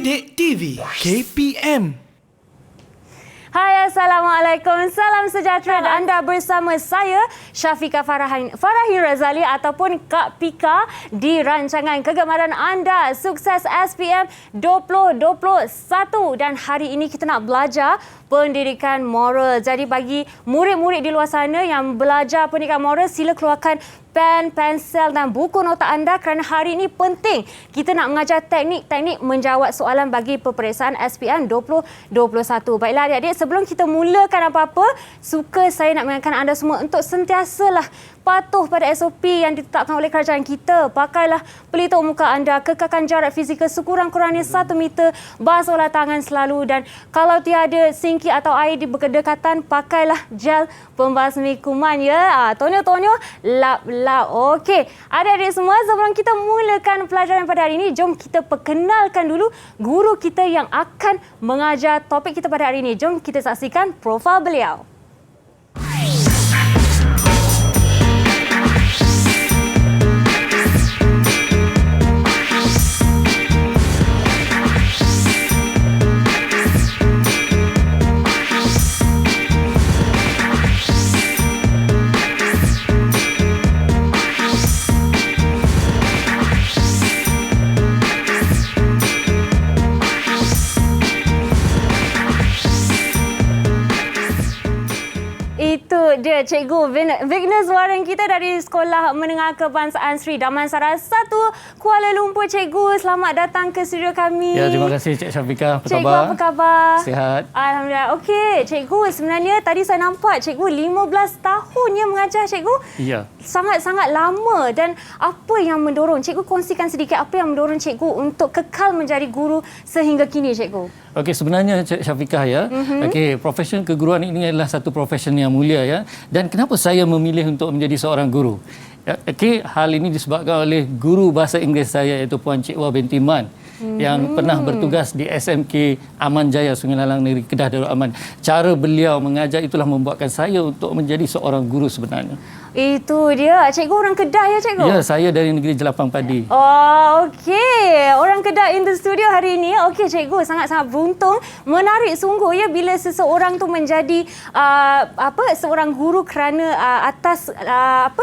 Didik TV KPM. Hai, Assalamualaikum. Salam sejahtera. Anda bersama saya, Syafiqah Farahin Razali ataupun Kak Pika di rancangan kegemaran anda, Sukses SPM 2021. Dan hari ini kita nak belajar pendidikan moral. Jadi bagi murid-murid di luar sana yang belajar pendidikan moral, sila keluarkan pen, pensel dan buku nota anda kerana hari ini penting. Kita nak mengajar teknik-teknik menjawab soalan bagi peperiksaan SPM 2021. Baiklah adik-adik, sebelum kita mulakan apa-apa, suka saya nak mengingatkan anda semua untuk sentiasalah patuh pada SOP yang ditetapkan oleh kerajaan kita. Pakailah pelitup muka anda, kekalkan jarak fizikal sekurang-kurangnya 1 meter, basuhlah tangan selalu dan kalau tiada sinki atau air di berdekatan, pakailah gel pembasmi kuman ya. Tonyo-tonyo, lap-lap. Okey, adik-adik semua, sebelum kita mulakan pelajaran pada hari ini, jom kita perkenalkan dulu guru kita yang akan mengajar topik kita pada hari ini. Jom kita saksikan profil beliau. Dia Cikgu Vignes Warren kita dari Sekolah Menengah Kebangsaan Sri Damansara 1 Kuala Lumpur. Cikgu, selamat datang ke studio kami. Ya, terima kasih Cik Syafiqah. Apa Cikgu, khabar? apa khabar? Sihat. Alhamdulillah. Okey, Cikgu, sebenarnya tadi saya nampak Cikgu 15 tahun yang mengajar Cikgu. Ya. Sangat-sangat lama. Dan apa yang mendorong? Cikgu kongsikan sedikit apa yang mendorong Cikgu untuk kekal menjadi guru sehingga kini Cikgu. Okey, sebenarnya Cik Syafiqah ya. Okey, profesi keguruan ini adalah satu profesi yang mulia ya. Dan kenapa saya memilih untuk menjadi seorang guru? Okey, hal ini disebabkan oleh guru bahasa Inggeris saya iaitu Puan Cik Wah binti Man yang pernah bertugas di SMK Aman Jaya Sungai Lalang Negeri Kedah Darul Aman. Cara beliau mengajar itulah membuatkan saya untuk menjadi seorang guru sebenarnya. Itu dia. Cikgu orang Kedah ya, Cikgu? Ya, saya dari negeri Jelapang Padi. Oh, okey. Orang Kedah in the studio hari ini. Okey, Cikgu, sangat-sangat beruntung. Menarik sungguh ya bila seseorang tu menjadi seorang guru kerana atas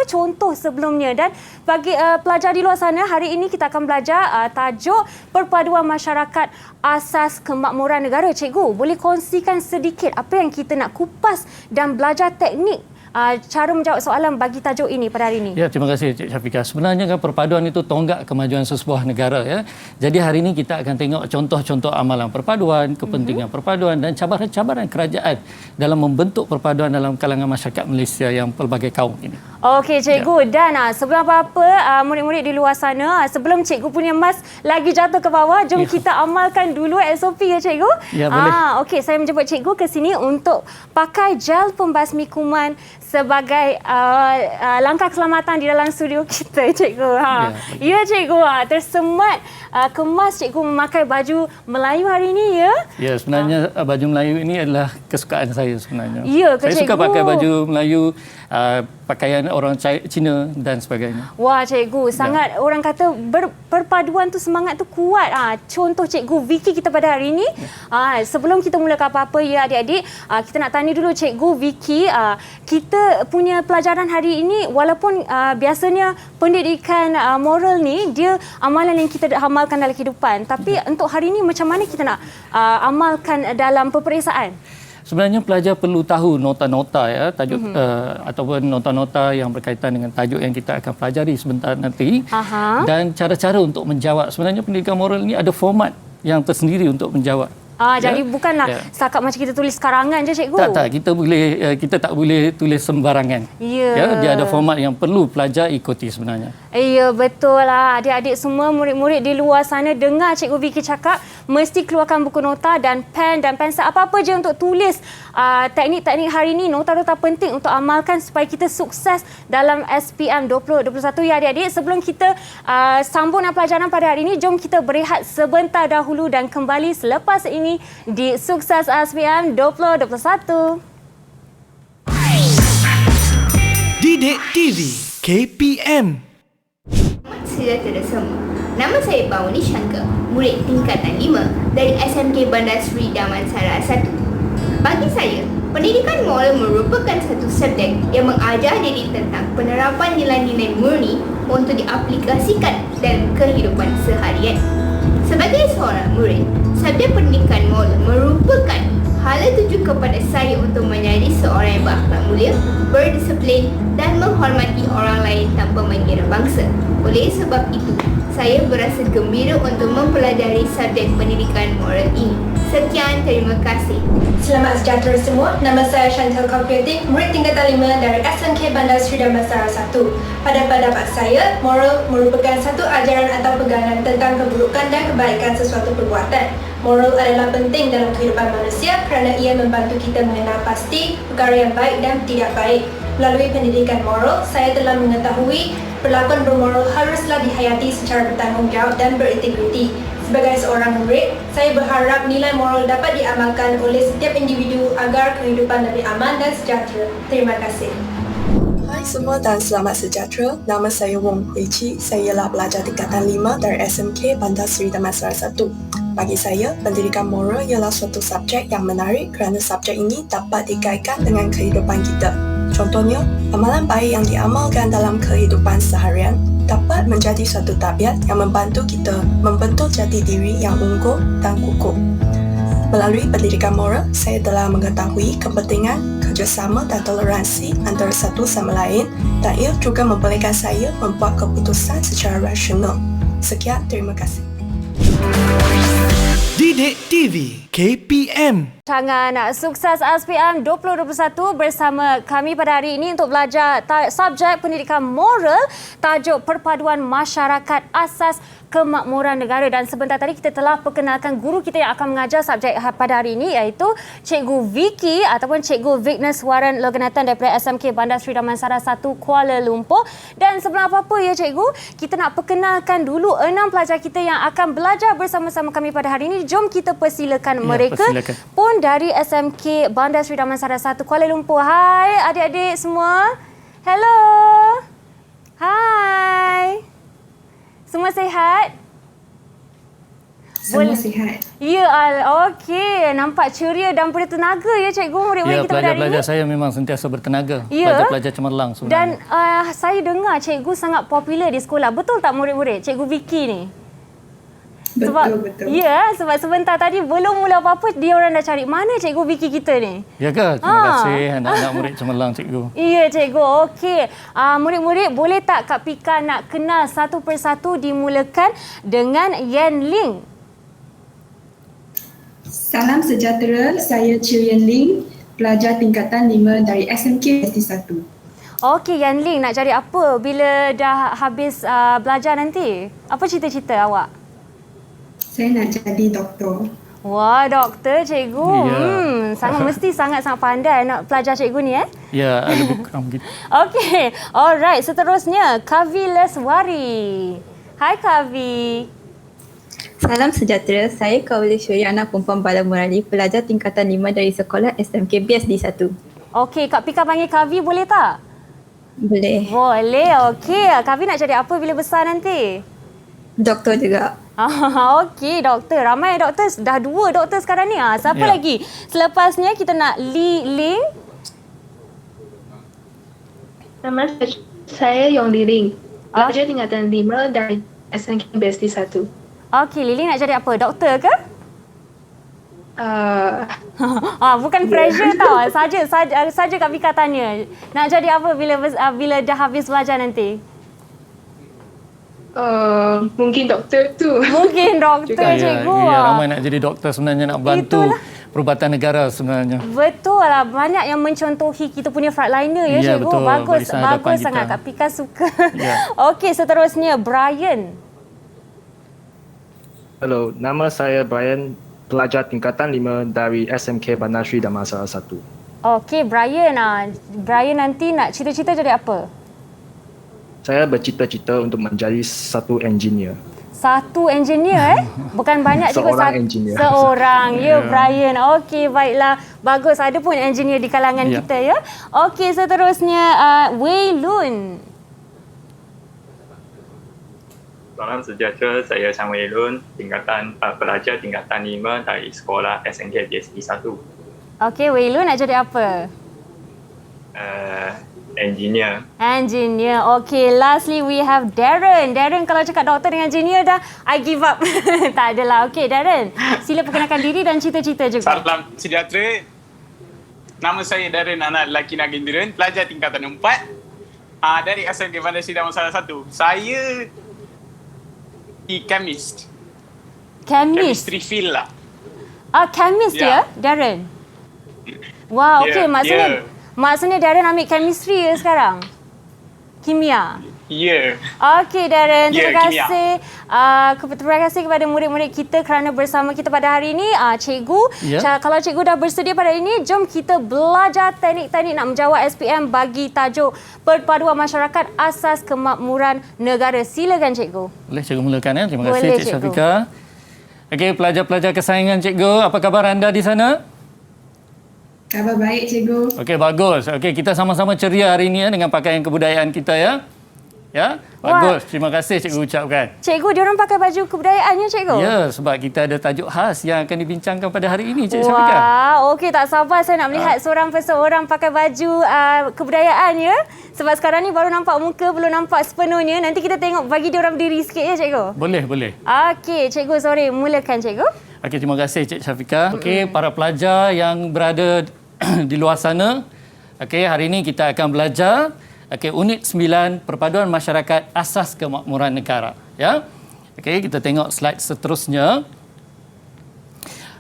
contoh sebelumnya. Dan bagi pelajar di luar sana, hari ini kita akan belajar tajuk Perpaduan Masyarakat Asas Kemakmuran Negara. Cikgu, boleh kongsikan sedikit apa yang kita nak kupas dan belajar teknik cara menjawab soalan bagi tajuk ini pada hari ini. Ya, terima kasih Cik Syafiqah. Sebenarnya kan perpaduan itu tonggak kemajuan sesebuah negara ya. Jadi hari ini kita akan tengok contoh-contoh amalan perpaduan, kepentingan perpaduan dan cabaran-cabaran kerajaan dalam membentuk perpaduan dalam kalangan masyarakat Malaysia yang pelbagai kaum ini. Okey Cikgu, dan sebelum apa-apa murid-murid di luar sana, sebelum Cikgu punya mas lagi jatuh ke bawah, jom kita amalkan dulu SOP ya Cikgu. Ya, boleh. Okey, saya menjemput Cikgu ke sini untuk pakai gel pembasmi kuman sebagai langkah keselamatan di dalam studio kita, Cikgu. Ya, Cikgu. Tersemat kemas Cikgu memakai baju Melayu hari ini, ya? Ya, sebenarnya baju Melayu ini adalah kesukaan saya sebenarnya. Ya, ke saya Cikgu? suka pakai baju Melayu, pakaian orang Cina dan sebagainya. Wah, Cikgu. Sangat orang kata perpaduan tu semangat tu kuat. Contoh Cikgu Vicky kita pada hari ini. Sebelum kita mulakan apa-apa, ya adik-adik, kita nak tanya dulu Cikgu Vicky. Kita punya pelajaran hari ini, walaupun biasanya pendidikan moral ni dia amalan yang kita amalkan dalam kehidupan, tapi untuk hari ini macam mana kita nak amalkan dalam peperiksaan? Sebenarnya pelajar perlu tahu nota-nota ya, tajuk ataupun nota-nota yang berkaitan dengan tajuk yang kita akan pelajari sebentar nanti. Dan cara-cara untuk menjawab. Sebenarnya pendidikan moral ini ada format yang tersendiri untuk menjawab. Jadi bukanlah setakat macam kita tulis karangan je, Cikgu. Tak, kita tak boleh tulis sembarangan. Ya. Dia ada format yang perlu pelajar ikuti sebenarnya. Ya, betul lah. Adik-adik semua, murid-murid di luar sana, dengar Cikgu Vicky cakap, mesti keluarkan buku nota dan pen dan pensel. Apa-apa je untuk tulis teknik-teknik hari ini, nota-nota penting untuk amalkan supaya kita sukses dalam SPM 2021. Ya, adik-adik, sebelum kita sambung dengan pelajaran pada hari ini, jom kita berehat sebentar dahulu dan kembali selepas ini di Sukses SPM 2021. Didik TV KPM. Sejahtera semua. Nama saya Bauni Shankar. murid tingkatan 5 dari SMK Bandar Seri Damansara 1. Bagi saya, pendidikan moral merupakan satu subjek yang mengajar diri tentang penerapan nilai-nilai murni untuk diaplikasikan dalam kehidupan seharian. Sebagai seorang murid, subjek pendidikan moral merupakan hala tuju kepada saya untuk menjadi seorang yang berakhlak mulia, berdisiplin dan menghormati orang lain tanpa mengira bangsa. Oleh sebab itu, saya berasa gembira untuk mempelajari subjek pendidikan moral ini. Sekian, terima kasih. Selamat sejahtera semua. Nama saya Chantal Kaupiatik, murid tingkatan 5 dari SMK Bandar Seri Damansara 1. Pada pendapat saya, moral merupakan satu ajaran atau pegangan tentang keburukan dan kebaikan sesuatu perbuatan. Moral adalah penting dalam kehidupan manusia kerana ia membantu kita mengenal pasti perkara yang baik dan tidak baik. Melalui pendidikan moral, saya telah mengetahui perlakuan bermoral haruslah dihayati secara bertanggungjawab dan berintegriti. Sebagai seorang murid, saya berharap nilai moral dapat diamalkan oleh setiap individu agar kehidupan lebih aman dan sejahtera. Terima kasih. Hai semua dan selamat sejahtera. Nama saya Wong Hui Chi. Saya ialah pelajar tingkatan 5 dari SMK Bandar Seri Damansara 1. Bagi saya, pendidikan moral ialah suatu subjek yang menarik kerana subjek ini dapat dikaitkan dengan kehidupan kita. Contohnya, amalan baik yang diamalkan dalam kehidupan seharian dapat menjadi satu tabiat yang membantu kita membentuk jati diri yang unggul dan kukuh. Melalui pendidikan moral, saya telah mengetahui kepentingan kerjasama dan toleransi antara satu sama lain dan ia juga membolehkan saya membuat keputusan secara rasional. Sekian, terima kasih. Didik TV KPM. Rancangan Sukses SPM 2021 bersama kami pada hari ini untuk belajar subjek pendidikan moral, tajuk perpaduan masyarakat asas kemakmuran negara. Dan sebentar tadi kita telah perkenalkan guru kita yang akan mengajar subjek pada hari ini, iaitu Cikgu Vicky ataupun Cikgu Vignes Warren Loganathan daripada SMK Bandar Seri Damansara 1 Kuala Lumpur. Dan sebelum apa-apa ya Cikgu, kita nak perkenalkan dulu 6 pelajar kita yang akan belajar bersama-sama kami pada hari ini. Jom kita persilakan mereka. Persilakan. Pun dari SMK Bandar Seri Damansara 1 Kuala Lumpur. Hai adik-adik semua. Hello. Hai. Semua sihat? Semua sihat. Ya, okey. Nampak ceria dan bertenaga ya cikgu murid-murid kita pada hari ini. Pelajar-pelajar saya memang sentiasa bertenaga. Ya. Pelajar-pelajar cemerlang sebenarnya. Dan saya dengar cikgu sangat popular di sekolah. Betul tak murid-murid? Cikgu Vicky ni? Betul. Ya, sebab sebentar tadi belum mula apa-apa dia orang dah cari mana cikgu Vicky kita ni. Ya ke? Terima kasih anak-anak murid cemerlang cikgu. Ya cikgu, okey. Murid-murid boleh tak Kak Pika nak kenal satu persatu, dimulakan dengan Yan Ling. Salam sejahtera, saya Chiu Yan Ling, pelajar tingkatan 5 dari SMK ST1. Okey Yan Ling, nak cari apa bila dah habis belajar nanti? Apa cita-cita awak? Saya nak jadi doktor. Wah, doktor cikgu. Ya. Mesti sangat-sangat pandai anak pelajar cikgu ni Ya, lebih kurang begitu. Okey. Alright, seterusnya Kavi Leswari. Hai Kavi. Salam sejahtera, saya Kauli Syuri, anak perempuan Bala Murali, pelajar tingkatan 5 dari sekolah SMK BSD 1. Okey, Kak Pika panggil Kavi boleh tak? Boleh. Boleh, okey. Kavi nak jadi apa bila besar nanti? Doktor juga. Okey, doktor. Ramai doktor. Dah 2 doktor sekarang ni. Siapa lagi? Selepasnya kita nak Li Ling. Nama saya Yong Li Ling. Pelajar tingkatan 5 dari SMK BSD 1. Okey, Li Ling nak jadi apa? Doktor ke? Bukan pressure tau. Saja Kak Pika tanya. Nak jadi apa bila dah habis belajar nanti? Mungkin doktor tu. Mungkin doktor cikgu. Ya, ramai nak jadi doktor sebenarnya, nak bantu perubatan negara sebenarnya. Betul lah. Banyak yang mencontohi kita punya frontliner ya cikgu. Betul. Bagus sangat. Kak Pika suka. Ya. Okey, seterusnya Brian. Hello, nama saya Brian, pelajar tingkatan 5 dari SMK Bandar Seri Damansara 1. Okey, Brian. Brian nanti nak cita-cita jadi apa? Saya bercita-cita untuk menjadi satu engineer. Satu engineer Bukan banyak cikgu. Seorang engineer. Seorang. Ya, Brian. Okey, baiklah. Bagus. Ada pun engineer di kalangan kita ya. Okey, seterusnya Wei Lun. Salam sejahtera, saya Samuel Lun, pelajar tingkatan 5 dari sekolah SNK BSD 1. Okey, Wailun nak jadi apa? Engineer. Engineer. Okey, lastly we have Darren. Darren kalau cakap doktor dengan engineer dah, I give up. Tak adalah. Okey, Darren. Sila perkenalkan diri dan cita-cita juga. Salam sejahtera. Nama saya Darren, anak lelaki Nagendran, pelajar tingkatan 4 dari SMK Bandar Sri Damansara 1. Saya chemist. Chemistry field lah. Chemist ya, Darren? Wah, okey. Maksudnya Darren ambil chemistry ya sekarang? Kimia? Ya. Okey Darren, terima kimia. kasih. Terima kasih kepada murid-murid kita kerana bersama kita pada hari ini. Cikgu, kalau cikgu dah bersedia pada hari ini, jom kita belajar teknik-teknik nak menjawab SPM bagi tajuk Perpaduan Masyarakat Asas Kemakmuran Negara. Silakan cikgu. Boleh cikgu mulakan ya. Terima kasih Boleh, Cik Syafiqah. Okey, pelajar-pelajar kesayangan cikgu, apa khabar anda di sana? Khabar baik, cikgu. Okey, bagus. Okey, kita sama-sama ceria hari ini ya dengan pakaian kebudayaan kita ya. Ya, bagus. Terima kasih cikgu ucapkan. Cikgu, diorang pakai baju kebudayaannya cikgu? Ya, sebab kita ada tajuk khas yang akan dibincangkan pada hari ini, Cik Syafiqah. Wah, okey, tak sabar saya nak melihat seorang perseorang pakai baju kebudayaan ya. Sebab sekarang ni baru nampak muka, belum nampak sepenuhnya. Nanti kita tengok, bagi diorang berdiri sikit ya cikgu. Boleh, boleh. Okey, cikgu, sorry, mulakan cikgu. Okey, terima kasih Cik Syafiqah. Okey, para pelajar yang berada di luar sana. Okey, hari ini kita akan belajar unit 9 Perpaduan Masyarakat Asas Kemakmuran Negara, ya. Okey, kita tengok slide seterusnya.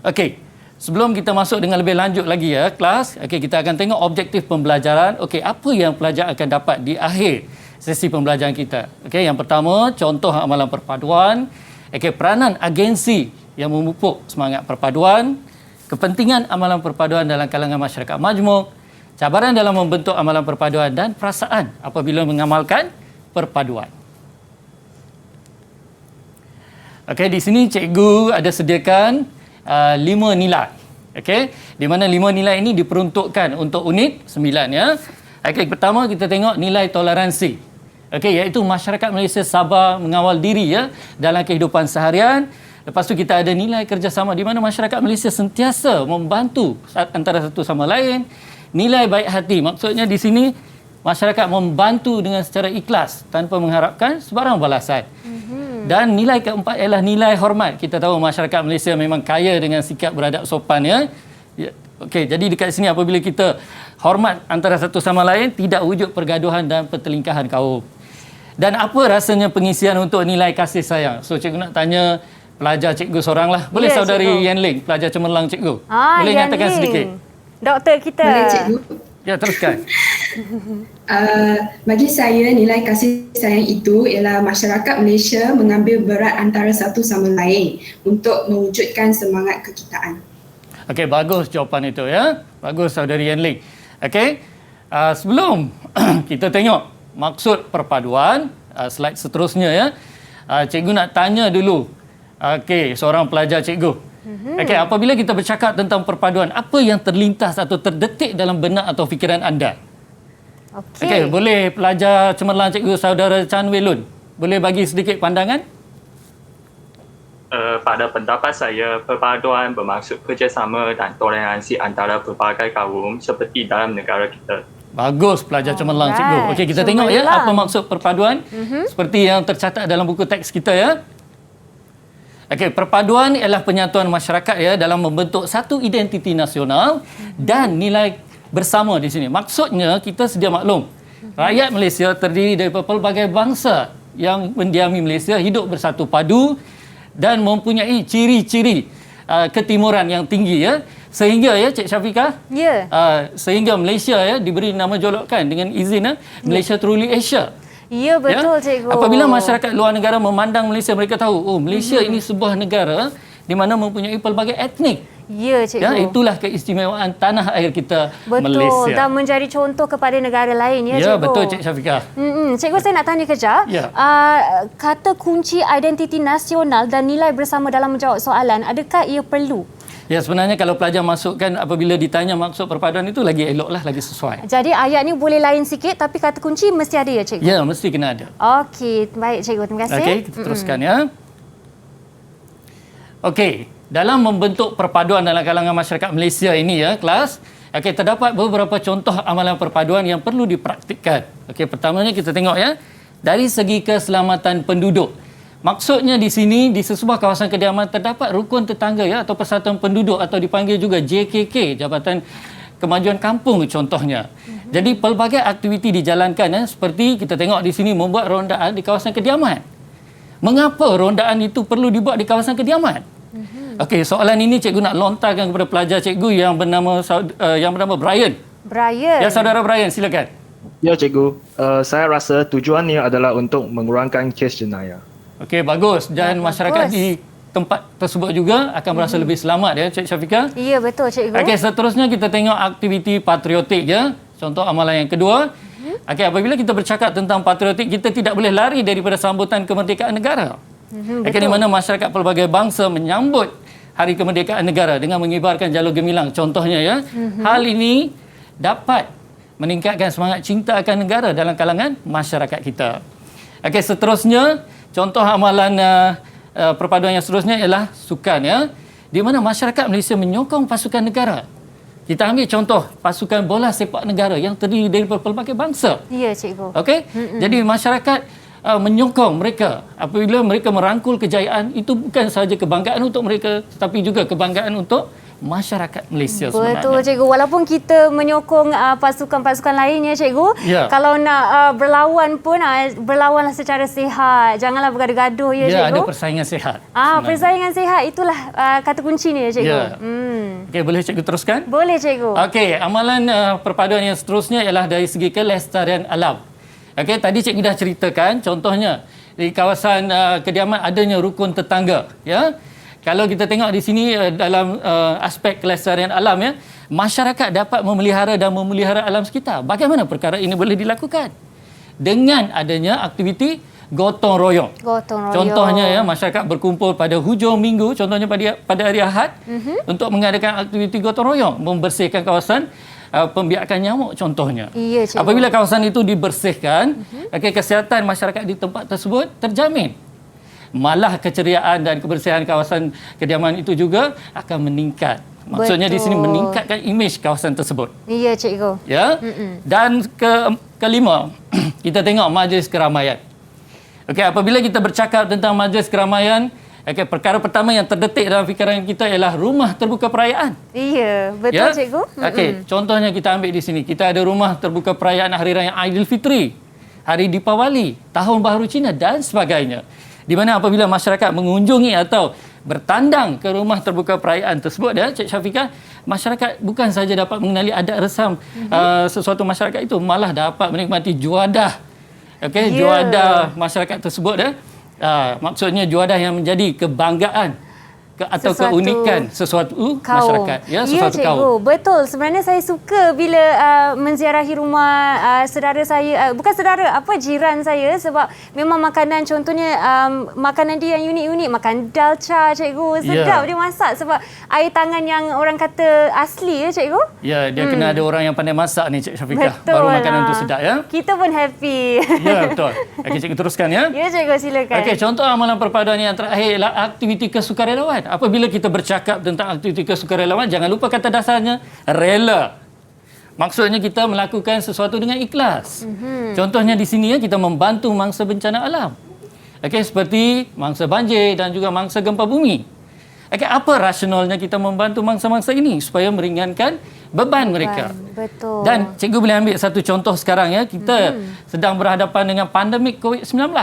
Okey, sebelum kita masuk dengan lebih lanjut lagi ya kelas, kita akan tengok objektif pembelajaran. Okey, apa yang pelajar akan dapat di akhir sesi pembelajaran kita. Okey, yang pertama, contoh amalan perpaduan. Okey, peranan agensi yang memupuk semangat perpaduan, kepentingan amalan perpaduan dalam kalangan masyarakat majmuk, cabaran dalam membentuk amalan perpaduan dan perasaan apabila mengamalkan perpaduan. Okey, di sini cikgu ada sediakan 5 nilai. Okey, di mana 5 nilai ini diperuntukkan untuk unit 9 ya. Okey, pertama kita tengok nilai toleransi. Okey, iaitu masyarakat Malaysia sabar mengawal diri ya dalam kehidupan seharian. Lepas tu kita ada nilai kerjasama di mana masyarakat Malaysia sentiasa membantu antara satu sama lain. Nilai baik hati, maksudnya di sini masyarakat membantu dengan secara ikhlas tanpa mengharapkan sebarang balasan. Dan nilai keempat ialah nilai hormat. Kita tahu masyarakat Malaysia memang kaya dengan sikap beradab sopan ya. Okey, jadi dekat sini apabila kita hormat antara satu sama lain, tidak wujud pergaduhan dan pertelingkahan kaum. Dan apa rasanya pengisian untuk nilai kasih sayang? So cikgu nak tanya pelajar cikgu seorang lah. Boleh saudari cikgu. Yan Ling, pelajar cemerlang cikgu? Boleh Yan nyatakan Ling, sedikit? Doktor kita. Boleh, cikgu. Ya, teruskan. Bagi saya, nilai kasih sayang itu ialah masyarakat Malaysia mengambil berat antara satu sama lain untuk mewujudkan semangat kekitaan. Okey, bagus jawapan itu ya. Bagus saudari Yan Ling. Okey, sebelum kita tengok maksud perpaduan, slide seterusnya ya. Cikgu nak tanya dulu. Okey, seorang pelajar cikgu. Okey, apabila kita bercakap tentang perpaduan, apa yang terlintas atau terdetik dalam benak atau fikiran anda? Okey, boleh pelajar cemerlang cikgu saudara Chan Wei Lun, boleh bagi sedikit pandangan? Pada pendapat saya, perpaduan bermaksud kerjasama dan toleransi antara pelbagai kaum seperti dalam negara kita. Bagus pelajar cemerlang cikgu. Okey, kita tengok ya apa maksud perpaduan seperti yang tercatat dalam buku teks kita ya. Okey, perpaduan ialah penyatuan masyarakat ya dalam membentuk satu identiti nasional dan nilai bersama di sini. Maksudnya kita sedia maklum, rakyat Malaysia terdiri dari pelbagai bangsa yang mendiami Malaysia, hidup bersatu padu dan mempunyai ciri-ciri ketimuran yang tinggi ya. Sehingga ya Cik Syafiqah, sehingga Malaysia ya diberi nama jolokan dengan izin Malaysia Truly Asia. Ya, betul cikgu. Apabila masyarakat luar negara memandang Malaysia, mereka tahu, oh Malaysia ini sebuah negara di mana mempunyai pelbagai etnik. Ya, cikgu. Ya, itulah keistimewaan tanah air kita betul. Malaysia. Betul, dan menjadi contoh kepada negara lain ya, cikgu. Ya, betul Cik Syafiqah. Cikgu, saya nak tanya kejap. Ya. Kata kunci identiti nasional dan nilai bersama dalam menjawab soalan, adakah ia perlu? Ya, sebenarnya kalau pelajar masukkan apabila ditanya maksud perpaduan itu lagi eloklah, lagi sesuai. Jadi ayat ni boleh lain sikit tapi kata kunci mesti ada ya cikgu? Ya, mesti kena ada. Okey, baik cikgu. Terima kasih. Okey, kita teruskan ya. Okey, dalam membentuk perpaduan dalam kalangan masyarakat Malaysia ini ya, kelas, okey, terdapat beberapa contoh amalan perpaduan yang perlu dipraktikkan. Okey, pertamanya kita tengok ya, dari segi keselamatan penduduk. Maksudnya di sini, di sesebuah kawasan kediaman terdapat rukun tetangga ya, atau persatuan penduduk atau dipanggil juga JKK, Jabatan Kemajuan Kampung contohnya. Jadi pelbagai aktiviti dijalankan ya, seperti kita tengok di sini membuat rondaan di kawasan kediaman. Mengapa rondaan itu perlu dibuat di kawasan kediaman? Okey, soalan ini cikgu nak lontarkan kepada pelajar cikgu yang bernama Brian. Brian. Ya, saudara Brian, silakan. Ya, cikgu. Saya rasa tujuannya adalah untuk mengurangkan kes jenayah. Okey, bagus. Dan masyarakat di tempat tersebut juga akan merasa lebih selamat ya, Cik Syafiqah. Ya, betul cikgu. Okey, seterusnya kita tengok aktiviti patriotik ya. Contoh amalan yang kedua. Okey, apabila kita bercakap tentang patriotik, kita tidak boleh lari daripada sambutan kemerdekaan negara. Okey, di mana masyarakat pelbagai bangsa menyambut Hari Kemerdekaan Negara dengan mengibarkan jalur gemilang. Contohnya ya. Hal ini dapat meningkatkan semangat cinta akan negara dalam kalangan masyarakat kita. Okey, seterusnya contoh amalan perpaduan yang seterusnya ialah sukan ya, di mana masyarakat Malaysia menyokong pasukan negara. Kita ambil contoh pasukan bola sepak negara yang terdiri dari pelbagai bangsa. Ya, cikgu. Okey? Jadi masyarakat menyokong mereka apabila mereka merangkul kejayaan, itu bukan sahaja kebanggaan untuk mereka tetapi juga kebanggaan untuk masyarakat Malaysia sebenarnya. Betul cikgu, walaupun kita menyokong pasukan-pasukan lain ya cikgu, kalau nak berlawan pun berlawanlah secara sihat, janganlah bergaduh-gaduh ya cikgu. Ya, ada persaingan sihat. Persaingan sihat itulah kata kunci ni ya cikgu. Ya. Okey, boleh cikgu teruskan? Boleh cikgu. Okey, amalan perpaduan yang seterusnya ialah dari segi kelestarian alam. Okey, tadi cikgu dah ceritakan contohnya di kawasan kediaman adanya rukun tetangga ya. Kalau kita tengok di sini dalam aspek kelestarian alam ya, masyarakat dapat memelihara dan memelihara alam sekitar. Bagaimana perkara ini boleh dilakukan? Dengan adanya aktiviti gotong royong. Gotong royong. Contohnya ya, masyarakat berkumpul pada hujung minggu, contohnya pada hari Ahad, untuk mengadakan aktiviti gotong royong, membersihkan kawasan pembiakan nyamuk contohnya. Ya, apabila kawasan itu dibersihkan, kesihatan masyarakat di tempat tersebut terjamin. Malah keceriaan dan kebersihan kawasan kediaman itu juga akan meningkat. Maksudnya di sini meningkatkan imej kawasan tersebut. Ya, cikgu. Ya. Dan kelima, kita tengok majlis keramaian. Okey, apabila kita bercakap tentang majlis keramaian, perkara pertama yang terdetik dalam fikiran kita ialah rumah terbuka perayaan. Iya, betul ya? Cikgu. Okey, contohnya kita ambil di sini. Kita ada rumah terbuka perayaan Hari Raya Aidilfitri, Hari Deepawali, Tahun Baharu Cina dan sebagainya. Di mana apabila masyarakat mengunjungi atau bertandang ke rumah terbuka perayaan tersebut ya, Cik Syafiqah, masyarakat bukan saja dapat mengenali adat resam sesuatu masyarakat itu, malah dapat menikmati juadah. Okey, juadah masyarakat tersebut ya. Maksudnya juadah yang menjadi kebanggaan atau keunikan sesuatu masyarakat ya, sesuatu kaum. Betul, sebenarnya saya suka bila menziarahi rumah saudara saya, bukan saudara, jiran saya, sebab memang makanan contohnya makanan dia yang unik-unik, makan dalca cikgu, sedap dia masak sebab air tangan yang orang kata asli ya cikgu. Ya, dia kena ada orang yang pandai masak ni Cik Syafiqah, baru makanan tu sedap ya. Kita pun happy. Ya, betul. Okey, cikgu teruskan ya. Ya cikgu, silakan. Okey, contoh amalan perpaduan yang terakhir ialah aktiviti kesukarelawan. Apabila kita bercakap tentang aktiviti kesukarelawan, jangan lupa kata dasarnya rela. Maksudnya kita melakukan sesuatu dengan ikhlas. Contohnya di sini ya, kita membantu mangsa bencana alam. Okey, seperti mangsa banjir dan juga mangsa gempa bumi. Okey, apa rasionalnya kita membantu mangsa-mangsa ini supaya meringankan beban mereka. Betul. Dan cikgu boleh ambil satu contoh sekarang ya, kita sedang berhadapan dengan pandemik COVID-19.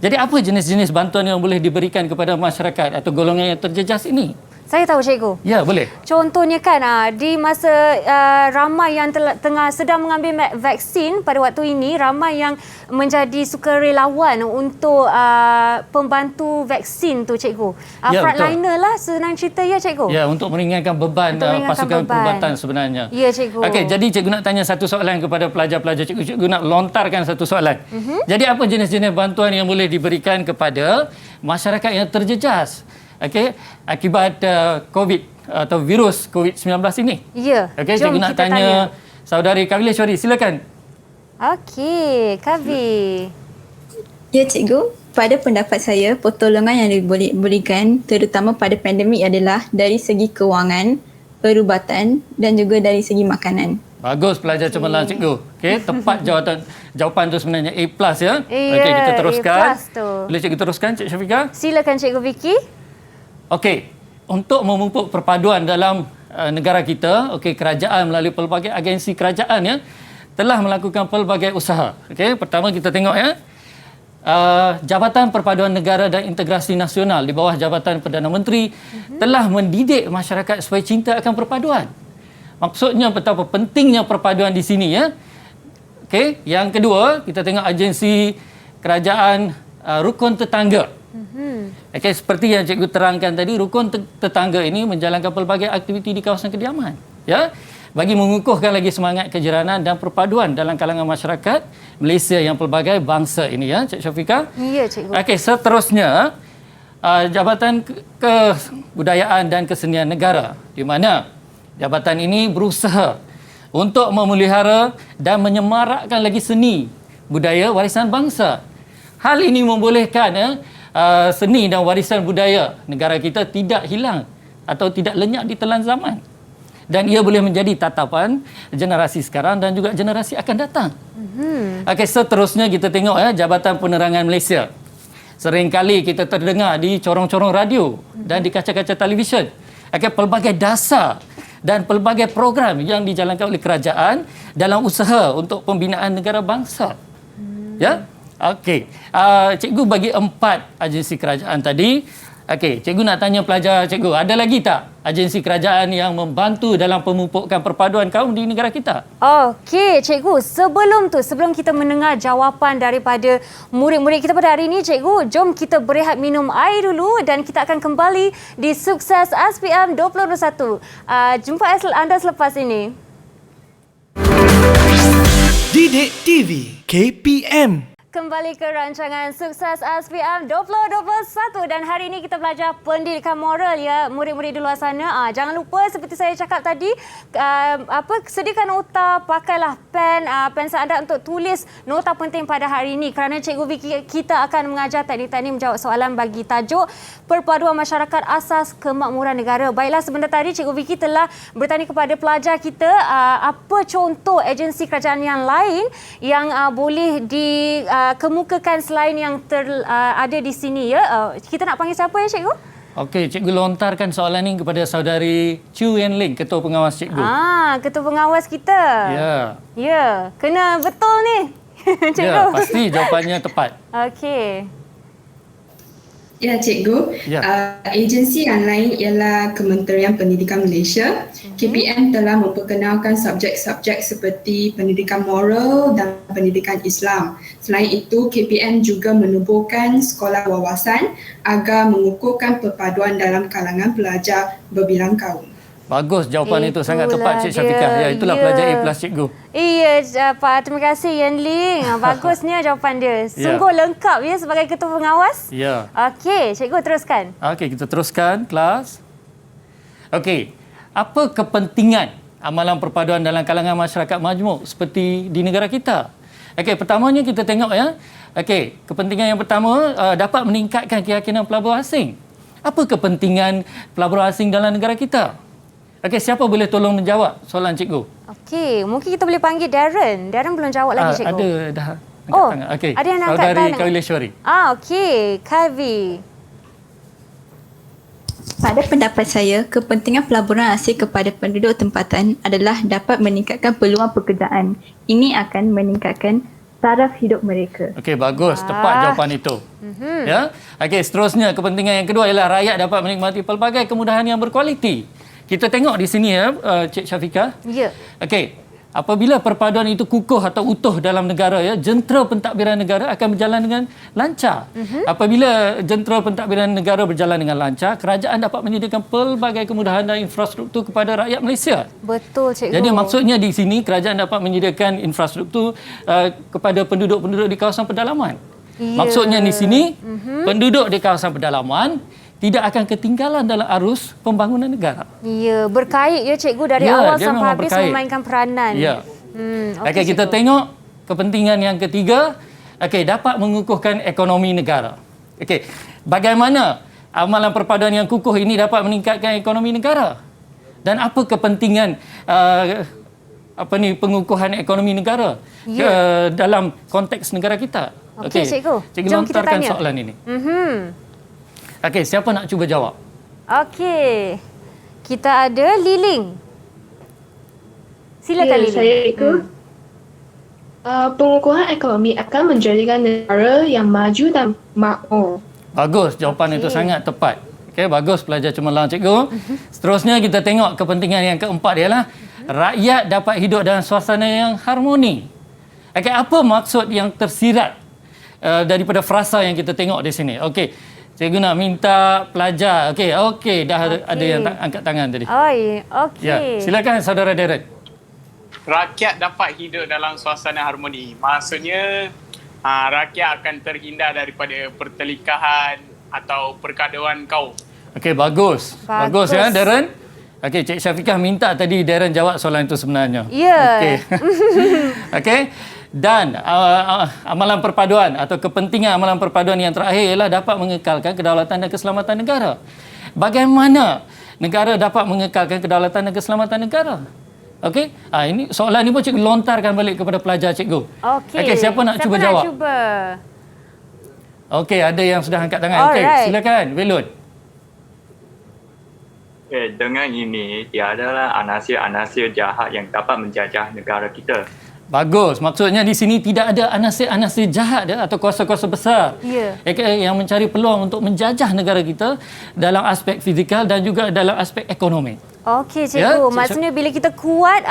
Jadi apa jenis-jenis bantuan yang boleh diberikan kepada masyarakat atau golongan yang terjejas ini? Saya tahu cikgu. Ya, boleh. Contohnya kan di masa ramai yang tengah sedang mengambil vaksin pada waktu ini, ramai yang menjadi sukarelawan untuk pembantu vaksin tu cikgu. Frontliner lah senang cerita ya cikgu. Ya, untuk meringankan beban pasukan perubatan sebenarnya. Ya cikgu. Okey, jadi cikgu nak tanya satu soalan kepada pelajar-pelajar cikgu. Cikgu nak lontarkan satu soalan. Jadi apa jenis-jenis bantuan yang boleh diberikan kepada masyarakat yang terjejas? Okey, akibat COVID atau virus COVID-19 ini? Ya. Okey, Jom cikgu nak kita tanya saudari Kavileshwari, silakan. Okey, Kavi. Ya cikgu, pada pendapat saya, pertolongan yang diberikan terutama pada pandemik adalah dari segi kewangan, perubatan dan juga dari segi makanan. Bagus pelajar cemerlang cikgu. Okey, tepat jawapan tu sebenarnya A+ ya. Ya, Okey, kita teruskan. A+ tu. Boleh cikgu teruskan, Cik Syafiqah? Silakan Cikgu Vicky. Okey, untuk memupuk perpaduan dalam negara kita, okey, kerajaan melalui pelbagai agensi kerajaan ya telah melakukan pelbagai usaha. Okey, pertama kita tengok ya. Jabatan Perpaduan Negara dan Integrasi Nasional di bawah Jabatan Perdana Menteri telah mendidik masyarakat supaya cinta akan perpaduan. Maksudnya betapa pentingnya perpaduan di sini ya. Okey, yang kedua kita tengok agensi kerajaan rukun tetangga. Okey, seperti yang cikgu terangkan tadi, rukun tetangga ini menjalankan pelbagai aktiviti di kawasan kediaman ya, bagi mengukuhkan lagi semangat kejiranan dan perpaduan dalam kalangan masyarakat Malaysia yang pelbagai bangsa ini ya, Cik Syafiqah. Ya, cikgu. Okey, seterusnya Jabatan Kebudayaan dan Kesenian Negara, di mana jabatan ini berusaha untuk memelihara dan menyemarakkan lagi seni budaya warisan bangsa. Hal ini membolehkan seni dan warisan budaya negara kita tidak hilang atau tidak lenyap di telan zaman. Dan ia boleh menjadi tatapan generasi sekarang dan juga generasi akan datang. Okey, seterusnya kita tengok ya, Jabatan Penerangan Malaysia. Seringkali kita terdengar di corong-corong radio dan di kaca-kaca televisyen. Okey, pelbagai dasar dan pelbagai program yang dijalankan oleh kerajaan dalam usaha untuk pembinaan negara bangsa. Ya? Okey. Cikgu bagi 4 agensi kerajaan tadi. Okey, cikgu nak tanya pelajar cikgu, ada lagi tak agensi kerajaan yang membantu dalam pemupukan perpaduan kaum di negara kita? Okey, cikgu, sebelum kita mendengar jawapan daripada murid-murid kita pada hari ini, cikgu, jom kita berehat minum air dulu dan kita akan kembali di Sukses SPM 2021. Jumpa anda selepas ini. Didik TV KPM. Kembali ke rancangan Sukses SPM 2021 dan hari ini kita belajar pendidikan moral ya murid-murid di luar sana. Jangan lupa seperti saya cakap tadi, sediakan nota, pakailah pensel anda untuk tulis nota penting pada hari ini kerana Cikgu Vicky kita akan mengajar teknik-teknik menjawab soalan bagi tajuk Perpaduan Masyarakat Asas Kemakmuran Negara. Baiklah, sebentar tadi Cikgu Vicky telah bertanya kepada pelajar kita apa contoh agensi kerajaan yang lain yang boleh kemukakan selain yang ada di sini ya. Kita nak panggil siapa ya cikgu? Okey, cikgu lontarkan soalan ini kepada saudari Chu Yen Ling, ketua pengawas cikgu. Ketua pengawas kita. Ya. Ya, kena betul ni. Cikgu. Ya, pasti jawapannya tepat. Okey. Ya, cikgu. Ya. Agensi yang lain ialah Kementerian Pendidikan Malaysia. KPM telah memperkenalkan subjek-subjek seperti pendidikan moral dan pendidikan Islam. Selain itu, KPM juga menubuhkan sekolah wawasan agar mengukuhkan perpaduan dalam kalangan pelajar berbilang kaum. Bagus jawapan itu, sangat tepat Cik Syafiqah. Ya, itulah pelajar A+ cikgu. Iya, Pak. Terima kasih Yan Ling. Bagusnya jawapan dia. Sungguh lengkap ya sebagai ketua pengawas. Ya. Okey, cikgu teruskan. Okey, kita teruskan kelas. Okey, apa kepentingan amalan perpaduan dalam kalangan masyarakat majmuk seperti di negara kita? Okey, pertamanya kita tengok ya. Okey, kepentingan yang pertama dapat meningkatkan keyakinan pelabur asing. Apa kepentingan pelabur asing dalam negara kita? Okey, siapa boleh tolong menjawab soalan cikgu? Okey, mungkin kita boleh panggil Darren. Darren belum jawab lagi cikgu. Ada dah angkat tangan. Okey. Ada yang angkat saudari tangan. Kavileshwari. Okey, Kavi. Pada pendapat saya, kepentingan pelaburan asing kepada penduduk tempatan adalah dapat meningkatkan peluang pekerjaan. Ini akan meningkatkan taraf hidup mereka. Okey, bagus. Tepat jawapan itu. Ya. Okey, seterusnya kepentingan yang kedua ialah rakyat dapat menikmati pelbagai kemudahan yang berkualiti. Kita tengok di sini ya, Cik Syafiqah. Ya. Okey, apabila perpaduan itu kukuh atau utuh dalam negara ya, jentera pentadbiran negara akan berjalan dengan lancar. Apabila jentera pentadbiran negara berjalan dengan lancar, kerajaan dapat menyediakan pelbagai kemudahan dan infrastruktur kepada rakyat Malaysia. Betul cikgu. Jadi maksudnya di sini kerajaan dapat menyediakan infrastruktur kepada penduduk-penduduk di kawasan pedalaman. Maksudnya di sini penduduk di kawasan pedalaman tidak akan ketinggalan dalam arus pembangunan negara. Ya, berkait ya cikgu dari Ya, awal dia sampai memang habis berkait. memainkan peranan. Ya. Okey, Kita cikgu. tengok kepentingan yang ketiga, dapat mengukuhkan ekonomi negara. Bagaimana amalan perpaduan yang kukuh ini dapat meningkatkan ekonomi negara? Dan apa kepentingan pengukuhan ekonomi negara dalam konteks negara kita? Okey, cikgu. Cikgu Jom kita lontarkan tanya. soalan ini. Siapa nak cuba jawab? Okey. Kita ada Liling. Silakan Liling. Saya ikut. Pengukuhan ekonomi akan menjadikan negara yang maju dan makmur. Bagus, jawapan itu sangat tepat. Bagus pelajar cemerlang cikgu. Seterusnya kita tengok kepentingan yang keempat ialah rakyat dapat hidup dalam suasana yang harmoni. Apa maksud yang tersirat daripada frasa yang kita tengok di sini? Cikgu nak minta pelajar. Dah ada yang angkat tangan tadi. Okey. Ya, silakan saudara Darren. Rakyat dapat hidup dalam suasana harmoni. Maksudnya rakyat akan terhindar daripada pertelikahan atau pergaduhan kaum. Bagus. Bagus ya Darren. Cik Syafiqah minta tadi Darren jawab soalan itu sebenarnya. Ya. Dan amalan perpaduan atau kepentingan amalan perpaduan yang terakhir ialah dapat mengekalkan kedaulatan dan keselamatan negara. Bagaimana negara dapat mengekalkan kedaulatan dan keselamatan negara? Ini soalan ini pun cikgu lontarkan balik kepada pelajar cikgu. Siapa nak cuba jawab? Ada yang sudah angkat tangan. Silakan, Belun. Dengan ini, tiadalah anasir-anasir jahat yang dapat menjajah negara kita. Bagus. Maksudnya di sini tidak ada anasir-anasir jahat atau kuasa-kuasa besar yang mencari peluang untuk menjajah negara kita dalam aspek fizikal dan juga dalam aspek ekonomi. Okey, cikgu. Maksudnya bila kita kuat,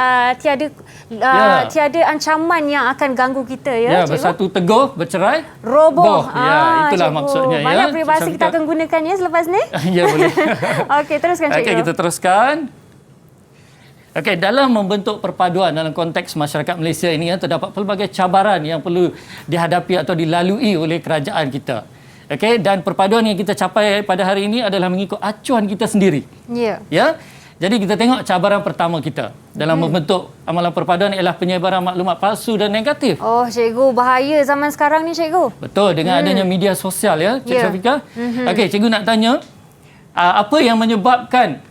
tiada ancaman yang akan ganggu kita, ya, cikgu? Bersatu teguh, bercerai, roboh. Itulah cikgu. maksudnya. Banyak peribahasa kita akan gunakan ya selepas ni. Ya, boleh. Okey, teruskan cikgu. Kita teruskan. Dalam membentuk perpaduan dalam konteks masyarakat Malaysia ini terdapat pelbagai cabaran yang perlu dihadapi atau dilalui oleh kerajaan kita. Dan perpaduan yang kita capai pada hari ini adalah mengikut acuan kita sendiri. Ya. Jadi kita tengok cabaran pertama kita dalam membentuk amalan perpaduan ialah penyebaran maklumat palsu dan negatif. Oh, cikgu, bahaya zaman sekarang ni, cikgu. Betul, dengan adanya media sosial ya, Cik Syafiqah. Cikgu nak tanya, apa yang menyebabkan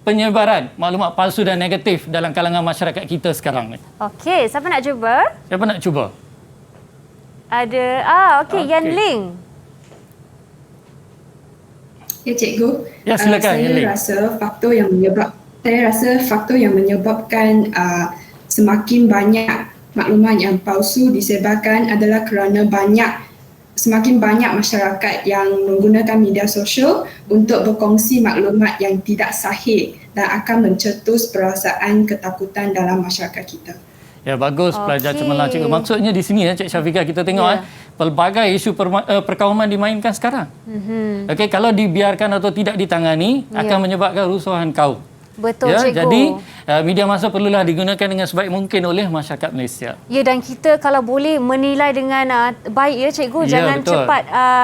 penyebaran maklumat palsu dan negatif dalam kalangan masyarakat kita sekarang ni? Okey, siapa nak cuba? Siapa nak cuba? Ada, Yan Ling. Ya, cikgu. Ya, silakan. Saya rasa faktor yang menyebabkan semakin banyak maklumat yang palsu disebarkan adalah kerana semakin banyak masyarakat yang menggunakan media sosial untuk berkongsi maklumat yang tidak sahih dan akan mencetus perasaan ketakutan dalam masyarakat kita. Ya, bagus pelajar cemerlang cikgu. Maksudnya di sini Cik Syafiqah, kita tengok pelbagai isu perkauman dimainkan sekarang. Kalau dibiarkan atau tidak ditangani akan menyebabkan rusuhan kaum. Betul, ya, cikgu. Jadi media massa perlulah digunakan dengan sebaik mungkin oleh masyarakat Malaysia. Ya, dan kita kalau boleh menilai dengan baik ya, cikgu. Ya, jangan betul. cepat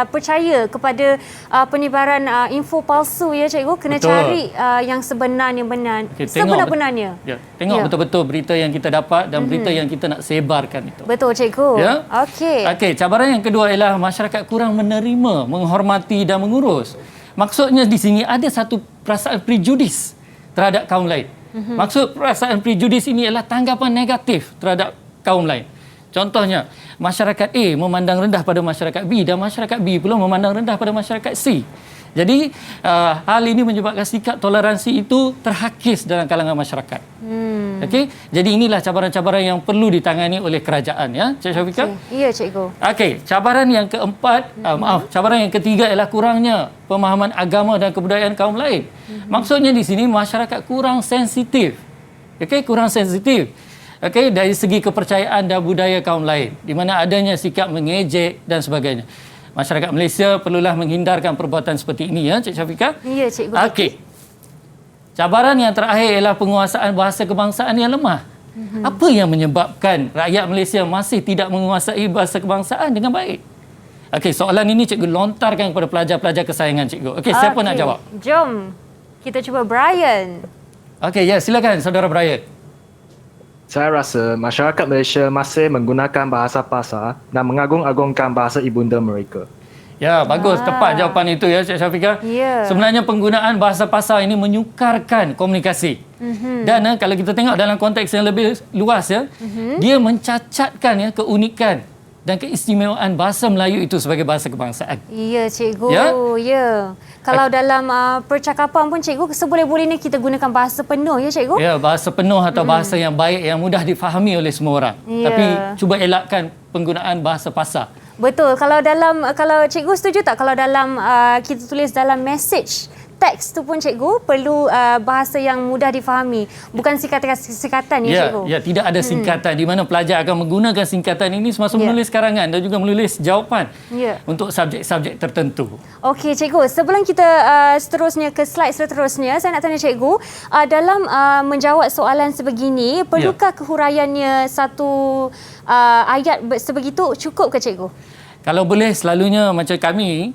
percaya kepada penyebaran info palsu ya, cikgu. Kena Betul. cari yang sebenarnya benar. Sebenar-benarnya. Ya, tengok betul-betul berita yang kita dapat dan berita yang kita nak sebarkan itu. Betul, cikgu. Ya. Okey. Cabaran yang kedua ialah masyarakat kurang menerima, menghormati dan mengurus. Maksudnya di sini ada satu perasaan prejudis terhadap kaum lain. Maksud perasaan prejudis ini ialah tanggapan negatif terhadap kaum lain. Contohnya, masyarakat A memandang rendah pada masyarakat B dan masyarakat B pula memandang rendah pada masyarakat C. Jadi, hal ini menyebabkan sikap toleransi itu terhakis dalam kalangan masyarakat. Jadi inilah cabaran-cabaran yang perlu ditangani oleh kerajaan, ya, Cik Syafiqah? Ya, cikgu. Cabaran yang keempat, cabaran yang ketiga ialah kurangnya pemahaman agama dan kebudayaan kaum lain. Maksudnya di sini masyarakat kurang sensitif. Kurang sensitif. Dari segi kepercayaan dan budaya kaum lain, di mana adanya sikap mengejek dan sebagainya. Masyarakat Malaysia perlulah menghindarkan perbuatan seperti ini, ya, Cik Syafiqah? Ya, cikgu. Cabaran yang terakhir ialah penguasaan bahasa kebangsaan yang lemah. Apa yang menyebabkan rakyat Malaysia masih tidak menguasai bahasa kebangsaan dengan baik? Okey, soalan ini cikgu lontarkan kepada pelajar-pelajar kesayangan cikgu. Okey, siapa nak jawab? Jom kita cuba Brian. Okey, ya, silakan saudara Brian. Saya rasa masyarakat Malaysia masih menggunakan bahasa pasar dan mengagung-agungkan bahasa ibunda mereka. Ya, bagus. Tepat jawapan itu ya, Cik Syafiqah. Ya. Sebenarnya penggunaan bahasa pasar ini menyukarkan komunikasi. Dan kalau kita tengok dalam konteks yang lebih luas ya, dia mencacatkan ya keunikan dan keistimewaan bahasa Melayu itu sebagai bahasa kebangsaan. Ya, cikgu. Ya? Ya. Kalau dalam percakapan pun cikgu seboleh-bolehnya kita gunakan bahasa penuh ya, cikgu? Ya, bahasa penuh atau bahasa yang baik yang mudah difahami oleh semua orang. Ya. Tapi cuba elakkan penggunaan bahasa pasar. Betul. Kalau cikgu setuju tak kalau dalam kita tulis dalam message teks tu pun cikgu perlu bahasa yang mudah difahami, bukan singkatan ya, cikgu. Ya, tidak ada singkatan di mana pelajar akan menggunakan singkatan ini semasa menulis karangan dan juga menulis jawapan untuk subjek-subjek tertentu. Okey, cikgu. Sebelum kita seterusnya ke slide seterusnya, saya nak tanya cikgu, dalam menjawab soalan sebegini, perlukah kehuraiannya satu ayat sebegitu cukup ke cikgu? Kalau boleh, selalunya macam kami,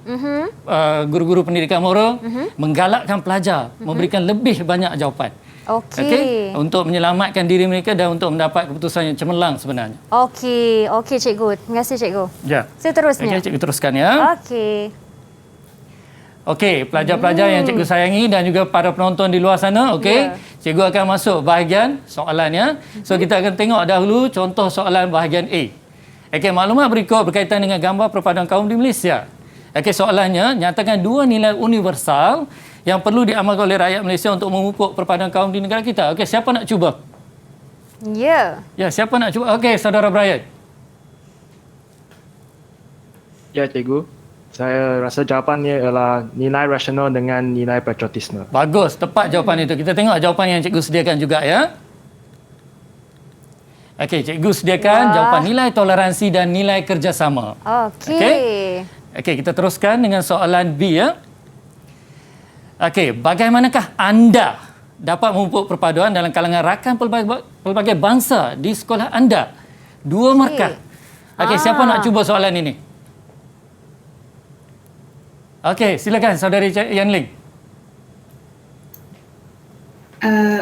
guru-guru pendidikan moral, menggalakkan pelajar memberikan lebih banyak jawapan. Okey. Untuk menyelamatkan diri mereka dan untuk mendapat keputusan yang cemerlang sebenarnya. Okey, cikgu. Terima kasih, cikgu. Ya. Seterusnya. Okey, cikgu teruskan ya. Okey, pelajar-pelajar yang cikgu sayangi dan juga para penonton di luar sana, okey. Cikgu akan masuk bahagian soalannya. So kita akan tengok dahulu contoh soalan bahagian A. Okey, maklumat berikut berkaitan dengan gambar perpaduan kaum di Malaysia. Okey, soalannya, nyatakan dua nilai universal yang perlu diamalkan oleh rakyat Malaysia untuk memupuk perpaduan kaum di negara kita. Okey, siapa nak cuba? Ya. Ya, siapa nak cuba? Okey, saudara Brian. Ya, cikgu. Saya rasa jawapannya ialah nilai rasional dengan nilai patriotisme. Bagus, tepat jawapan itu. Kita tengok jawapan yang cikgu sediakan juga ya. Okey, cikgu sediakan jawapan nilai toleransi dan nilai kerjasama. Okey, kita teruskan dengan soalan B ya. Okey, bagaimanakah anda dapat memupuk perpaduan dalam kalangan rakan pelbagai bangsa di sekolah anda? 2 markah. Okey, siapa nak cuba soalan ini? Okey, silakan saudari Yan Ling.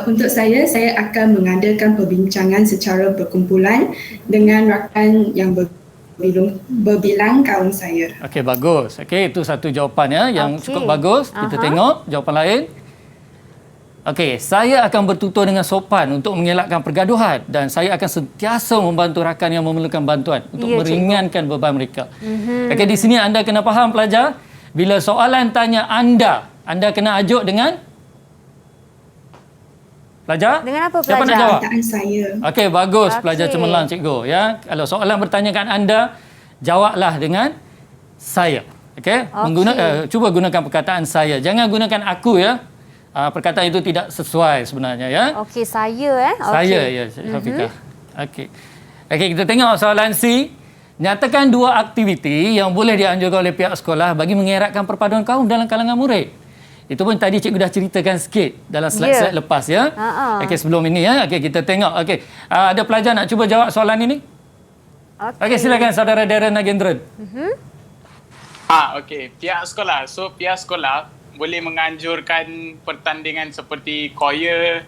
Untuk saya akan mengadakan perbincangan secara berkumpulan dengan rakan yang berbilang kaum saya. Okey, bagus. Okey, itu satu jawapan ya yang cukup bagus. Kita tengok jawapan lain. Okey, saya akan bertutur dengan sopan untuk mengelakkan pergaduhan dan saya akan sentiasa membantu rakan yang memerlukan bantuan untuk meringankan beban mereka. Okey, di sini anda kena faham pelajar, bila soalan tanya anda kena ajuk dengan pelajar? Dengan apa pelajar? Siapa nak jawab? Perkataan saya. Okey, bagus pelajar cemerlang cikgu ya. Kalau soalan bertanyakan anda, jawablah dengan saya. Okey? Cuba gunakan perkataan saya. Jangan gunakan aku ya. Perkataan itu tidak sesuai sebenarnya ya. Okey, saya Saya ya, Syafiqah. Okey. Okey, kita tengok soalan C. Nyatakan 2 aktiviti yang boleh dianjurkan oleh pihak sekolah bagi mengeratkan perpaduan kaum dalam kalangan murid. Itu pun tadi cikgu dah ceritakan sikit dalam slide-slide lepas ya. Okey, sebelum ini ya. Okey, kita tengok. Okey, ada pelajar nak cuba jawab soalan ini? Okey, silakan saudara Darren Nagendran. Okey, pihak sekolah. So pihak sekolah boleh menganjurkan pertandingan seperti choir,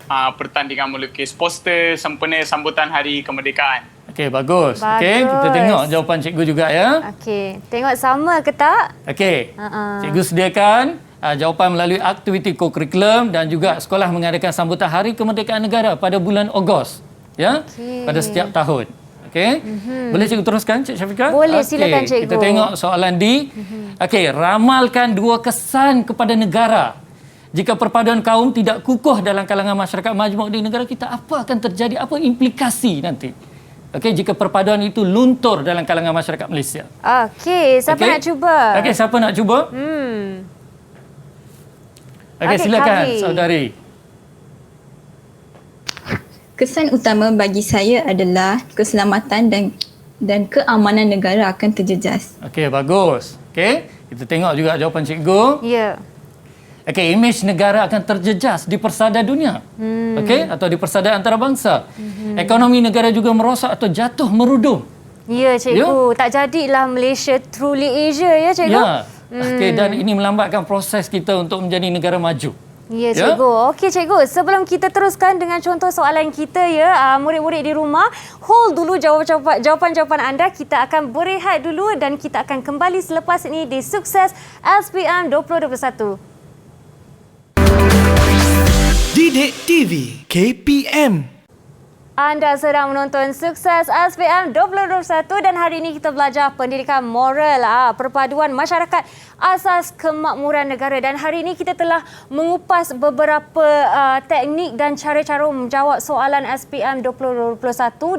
pertandingan melukis poster sempena sambutan Hari Kemerdekaan. Okey, bagus. Okey, kita tengok jawapan cikgu juga ya. Okey, tengok sama ke tak? Okey. Cikgu sediakan jawapan melalui aktiviti kokurikulum dan juga sekolah mengadakan sambutan Hari Kemerdekaan Negara pada bulan Ogos ya, pada setiap tahun. Okey. Boleh cikgu teruskan, Cik Syafiqah? Boleh, silakan cikgu. Kita tengok soalan D. Okey, ramalkan 2 kesan kepada negara. Jika perpaduan kaum tidak kukuh dalam kalangan masyarakat majmuk di negara kita, apa akan terjadi? Apa implikasi nanti? Okey, jika perpaduan itu luntur dalam kalangan masyarakat Malaysia. Okey, siapa nak cuba? Okey, siapa nak cuba? Okey, silakan saudari. Kesan utama bagi saya adalah keselamatan dan keamanan negara akan terjejas. Okey, bagus. Okey, kita tengok juga jawapan cikgu. Ya. Okey, imej negara akan terjejas di persada dunia. Okey, atau di persada antarabangsa. Ekonomi negara juga merosak atau jatuh merudum. Ya, cikgu. Tak jadilah Malaysia truly Asia, ya, cikgu? Ya. Okey, dan ini melambatkan proses kita untuk menjadi negara maju. Ya, cikgu. Okey, cikgu. Sebelum kita teruskan dengan contoh soalan kita, ya, murid-murid di rumah, hold dulu jawapan-jawapan anda. Kita akan berehat dulu dan kita akan kembali selepas ini di Sukses SPM 2021. Didik TV KPM. Anda sedang menonton Sukses SPM 2021 dan hari ini kita belajar pendidikan moral, perpaduan masyarakat asas kemakmuran negara, dan hari ini kita telah mengupas beberapa teknik dan cara-cara menjawab soalan SPM 2021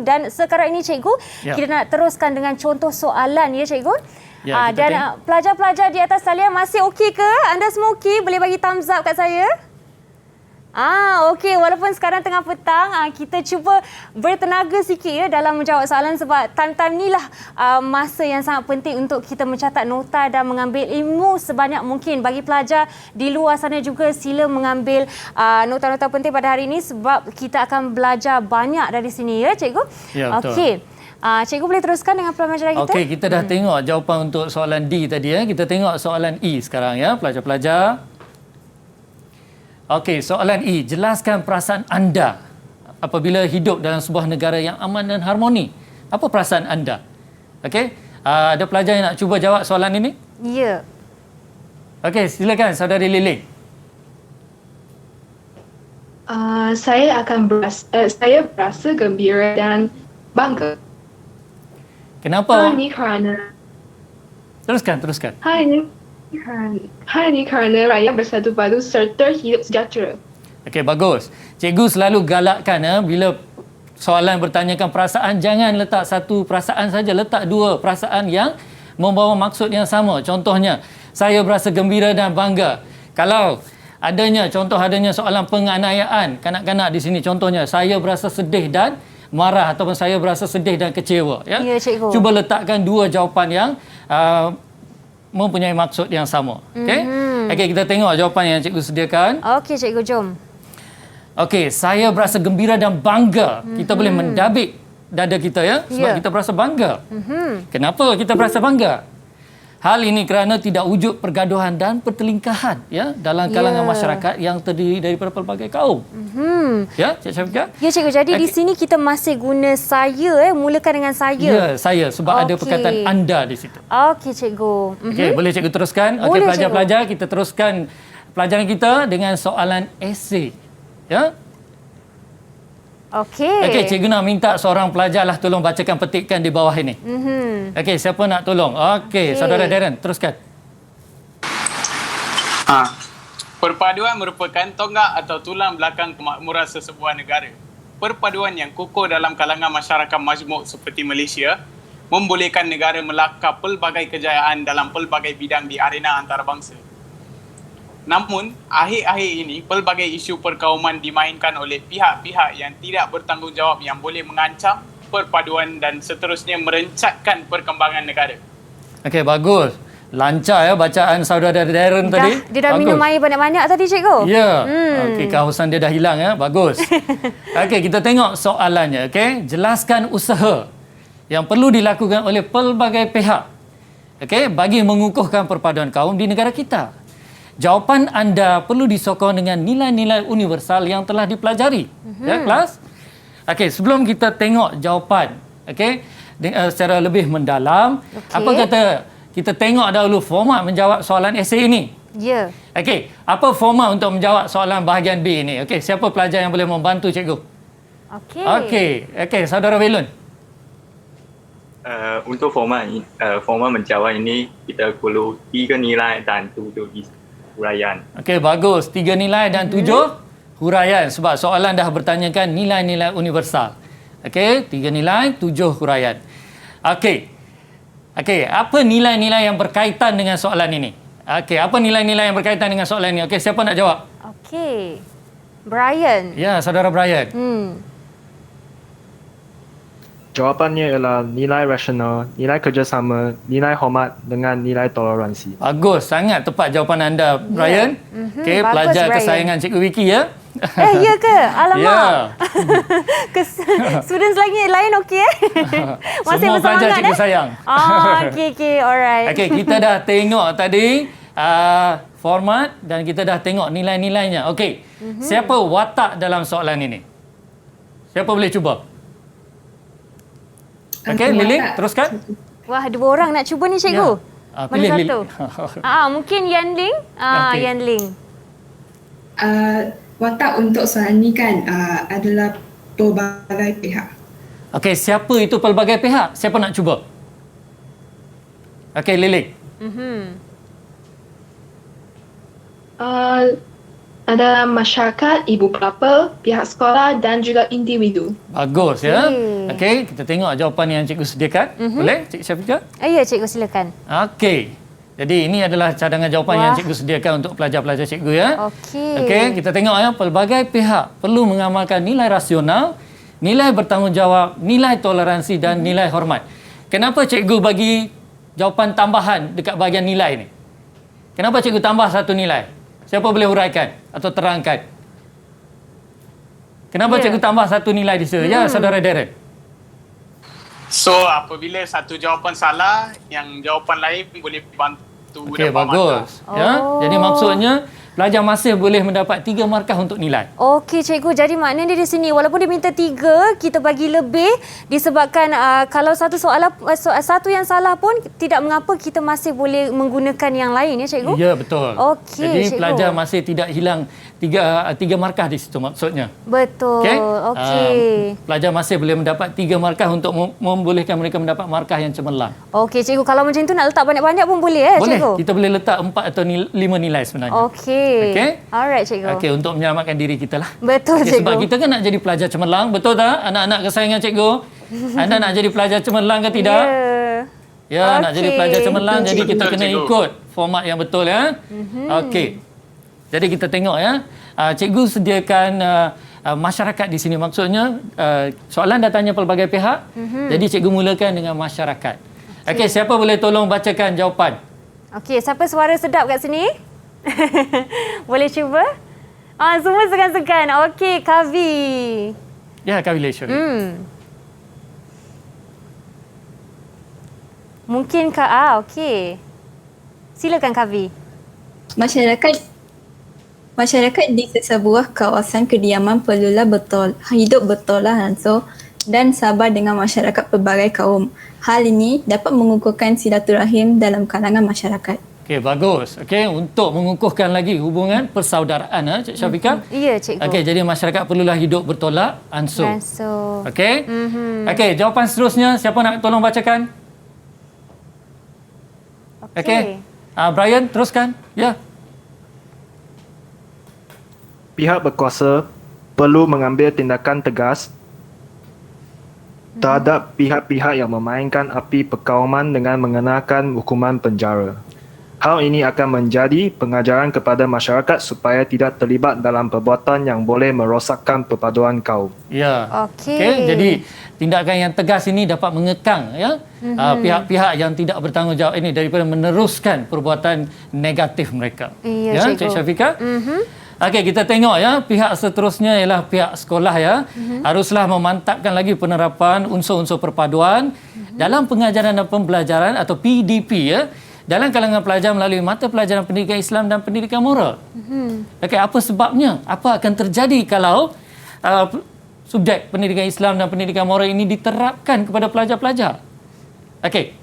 dan sekarang ini cikgu, kita nak teruskan dengan contoh soalan, ya cikgu. Ya, dan pelajar-pelajar di atas talian masih okey ke? Anda semua okey? Boleh bagi thumbs up kat saya? Okey, walaupun sekarang tengah petang, kita cuba bertenaga sikit, ya, dalam menjawab soalan sebab time-time ni lah masa yang sangat penting untuk kita mencatat nota dan mengambil ilmu sebanyak mungkin. Bagi pelajar di luar sana juga sila mengambil nota-nota penting pada hari ini sebab kita akan belajar banyak dari sini, ya cikgu? Ya, betul. Okey. Cikgu boleh teruskan dengan pelajaran kita? Okey, kita dah tengok jawapan untuk soalan D tadi, ya. Kita tengok soalan E sekarang, ya, pelajar-pelajar. Okey, soalan E. Jelaskan perasaan anda apabila hidup dalam sebuah negara yang aman dan harmoni. Apa perasaan anda? Okey, ada pelajar yang nak cuba jawab soalan ini? Ya. Okey, silakan saudari Liling. Saya berasa gembira dan bangga. Kenapa? Teruskan. Hal ini kerana rakyat bersatu padu serta hidup sejahtera. Okey, bagus. Cikgu selalu galakkan, bila soalan bertanyakan perasaan, jangan letak satu perasaan saja, letak dua perasaan yang membawa maksud yang sama. Contohnya, saya berasa gembira dan bangga. Kalau adanya soalan penganiayaan kanak-kanak di sini, contohnya saya berasa sedih dan marah ataupun saya berasa sedih dan kecewa, ya. Ya, cikgu. Cuba letakkan dua jawapan yang mempunyai maksud yang sama. Okey? Okey, kita tengok jawapan yang cikgu sediakan. Okey, cikgu, jom. Okey, saya berasa gembira dan bangga. Kita boleh mendabik dada kita, ya, sebab kita berasa bangga. Kenapa kita berasa bangga? Hal ini kerana tidak wujud pergaduhan dan pertelingkahan, ya, dalam kalangan masyarakat yang terdiri daripada pelbagai kaum. Ya, Cik Syafiqah? Ya, cikgu. Jadi di sini kita masih guna saya, mulakan dengan saya. Ya, saya, sebab ada perkataan anda di situ. Okey, cikgu. Okey, boleh cikgu teruskan? Okey, pelajar-pelajar, kita teruskan pelajaran kita dengan soalan esei. Ya? Okey, cikgu nak minta seorang pelajarlah tolong bacakan petikan di bawah ini. Okey, siapa nak tolong? Okey, saudara Darren, teruskan. Perpaduan merupakan tonggak atau tulang belakang kemakmuran sesebuah negara. Perpaduan yang kukuh dalam kalangan masyarakat majmuk seperti Malaysia membolehkan negara melakap pelbagai kejayaan dalam pelbagai bidang di arena antarabangsa. Namun, akhir-akhir ini, pelbagai isu perkauman dimainkan oleh pihak-pihak yang tidak bertanggungjawab yang boleh mengancam perpaduan dan seterusnya merencatkan perkembangan negara. Okey, bagus. Lancar, ya, bacaan saudara Darren tadi. Dia dah minum air banyak-banyak tadi, cikgu. Ya. Okey, kehausan dia dah hilang, ya. Bagus. Okey, kita tengok soalannya. Okey, jelaskan usaha yang perlu dilakukan oleh pelbagai pihak, okey, bagi mengukuhkan perpaduan kaum di negara kita. Jawapan anda perlu disokong dengan nilai-nilai universal yang telah dipelajari. Ya, kelas? Okey, sebelum kita tengok jawapan, okey, secara lebih mendalam, apa kata kita tengok dahulu format menjawab soalan esei ini. Ya. Okey, apa format untuk menjawab soalan bahagian B ini? Okey, siapa pelajar yang boleh membantu cikgu? Okey, saudara Welun. Untuk format menjawab ini, kita perlu 3 nilai dan 7 huraian. Okey, bagus. 3 nilai dan 7 huraian sebab soalan dah bertanyakan nilai-nilai universal. Okey, 3 nilai, 7 huraian. Okey, apa nilai-nilai yang berkaitan dengan soalan ini? Okey, apa nilai-nilai yang berkaitan dengan soalan ini? Okey, siapa nak jawab? Okey, Brian. Ya, saudara Brian. Jawapannya ialah nilai rasional, nilai kerjasama, nilai hormat dengan nilai toleransi. Bagus, sangat tepat jawapan anda, Brian. Okey, pelajar Brian. kesayangan Cikgu Wiki, ya. Ya ke? Alamak. Ya. Students lain okey Masih Semua pelajar bersemangat cikgu sayang. Okey, alright. Okey, kita dah tengok tadi format dan kita dah tengok nilai-nilainya. Okey. Siapa watak dalam soalan ini? Siapa boleh cuba? Okey, Lily, teruskan. Wah, 2 orang nak cuba ni cikgu. Ya. Mana Pilih satu? Mungkin Yan Ling. Okey. Yan Ling. Watak untuk soalan ni kan adalah pelbagai pihak. Okey, siapa itu pelbagai pihak? Siapa nak cuba? Okey, Lily. Ada masyarakat, ibu bapa, pihak sekolah dan juga individu. Bagus ya. Okey, kita tengok jawapan yang cikgu sediakan. Boleh, Cik Syafiqah? Ya, cikgu silakan. Okey. Jadi ini adalah cadangan jawapan yang cikgu sediakan untuk pelajar-pelajar cikgu ya. Okey, kita tengok ya, pelbagai pihak perlu mengamalkan nilai rasional, nilai bertanggungjawab, nilai toleransi dan nilai hormat. Kenapa cikgu bagi jawapan tambahan dekat bahagian nilai ni? Kenapa cikgu tambah satu nilai? Siapa boleh huraikan atau terangkan? Kenapa cikgu tambah satu nilai di situ? Ya, saudara Darren. So apabila satu jawapan salah, yang jawapan lain boleh bantu Okey, dapat bagus. Ya. Jadi maksudnya pelajar masih boleh mendapat 3 markah untuk nilai. Okey cikgu, jadi maknanya di sini walaupun dia minta 3, kita bagi lebih disebabkan kalau satu soalan satu yang salah pun tidak mengapa, kita masih boleh menggunakan yang lain ya cikgu. Ya, betul. Okey, jadi cikgu. pelajar masih tidak hilang 3 markah di situ maksudnya. Betul. Okey. Pelajar masih boleh mendapat 3 markah untuk membolehkan mereka mendapat markah yang cemerlang. Okey cikgu, kalau macam tu nak letak banyak-banyak pun boleh Boleh. cikgu? Kita boleh letak 4 atau 5 nilai sebenarnya. Okey. Alright cikgu. Okey, untuk menyelamatkan diri kita lah. Betul cikgu. Sebab kita kan nak jadi pelajar cemerlang, betul tak anak-anak kesayangan cikgu? Anda nak jadi pelajar cemerlang ke tidak? Ya, nak jadi pelajar cemerlang, jadi kita kena ikut format yang betul ya. Okey. Jadi kita tengok ya. Cikgu sediakan masyarakat di sini. Maksudnya soalan dah tanya pelbagai pihak. Jadi cikgu mulakan dengan masyarakat. Okey, siapa boleh tolong bacakan jawapan? Okey, siapa suara sedap kat sini? Boleh cuba? Semua segan-segan. Okey, Kavi. Ya, Kavi Leshuri. Mungkin okey. Silakan Kavi. Masyarakat di sesebuah kawasan kediaman perlulah hidup bertolak ansur dan sabar dengan masyarakat pelbagai kaum. Hal ini dapat mengukuhkan silaturahim dalam kalangan masyarakat. Okey, bagus. Okey, untuk mengukuhkan lagi hubungan persaudaraan, Cik Syafiqah. Ya, cikgu. Okey, jadi masyarakat perlulah hidup bertolak ansur. Okey. Okey, jawapan seterusnya siapa nak tolong bacakan? Okey. Brian, teruskan. Ya. Pihak berkuasa perlu mengambil tindakan tegas terhadap pihak-pihak yang memainkan api perkauman dengan mengenakan hukuman penjara. Hal ini akan menjadi pengajaran kepada masyarakat supaya tidak terlibat dalam perbuatan yang boleh merosakkan perpaduan kaum. Ya. Okey, jadi tindakan yang tegas ini dapat mengekang ya pihak-pihak yang tidak bertanggungjawab ini daripada meneruskan perbuatan negatif mereka. Ya, Cik Syafiqah. Okey, kita tengok ya, pihak seterusnya ialah pihak sekolah ya. Haruslah memantapkan lagi penerapan unsur-unsur perpaduan dalam pengajaran dan pembelajaran atau PDP ya. Dalam kalangan pelajar melalui mata pelajaran pendidikan Islam dan pendidikan moral. Okey, apa sebabnya? Apa akan terjadi kalau subjek pendidikan Islam dan pendidikan moral ini diterapkan kepada pelajar-pelajar? Okey.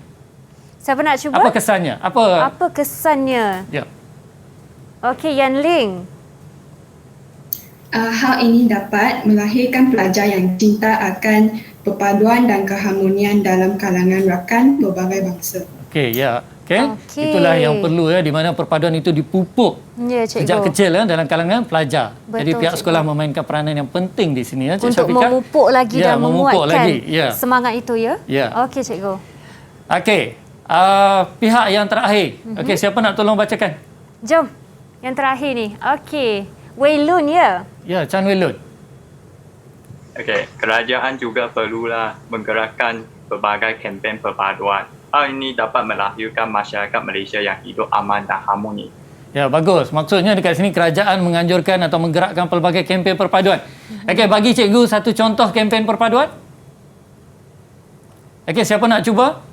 Siapa nak cuba? Apa kesannya? Apa kesannya? Ya. Okey, Yan Ling. Hal ini dapat melahirkan pelajar yang cinta akan perpaduan dan keharmonian dalam kalangan rakan berbagai bangsa. Okey, ya. Okey. Itulah yang perlu ya, di mana perpaduan itu dipupuk sejak kecil ya, dalam kalangan pelajar. Jadi pihak sekolah memainkan peranan yang penting di sini ya, Cik Untuk Syafiqah. memupuk lagi dan menguatkan semangat itu ya. Ya. Okey, cikgu. Okey. Pihak yang terakhir. Okey, siapa nak tolong bacakan? Jom. Yang terakhir ni. Okey. Wei Lun ya. Ya, Chan Wei Lun. Okey, kerajaan juga perlulah menggerakkan pelbagai kempen perpaduan. Hal ini dapat melahirkan masyarakat Malaysia yang hidup aman dan harmoni. Ya, bagus. Maksudnya dekat sini kerajaan menganjurkan atau menggerakkan pelbagai kempen perpaduan. Okey, bagi cikgu satu contoh kempen perpaduan. Okey, siapa nak cuba?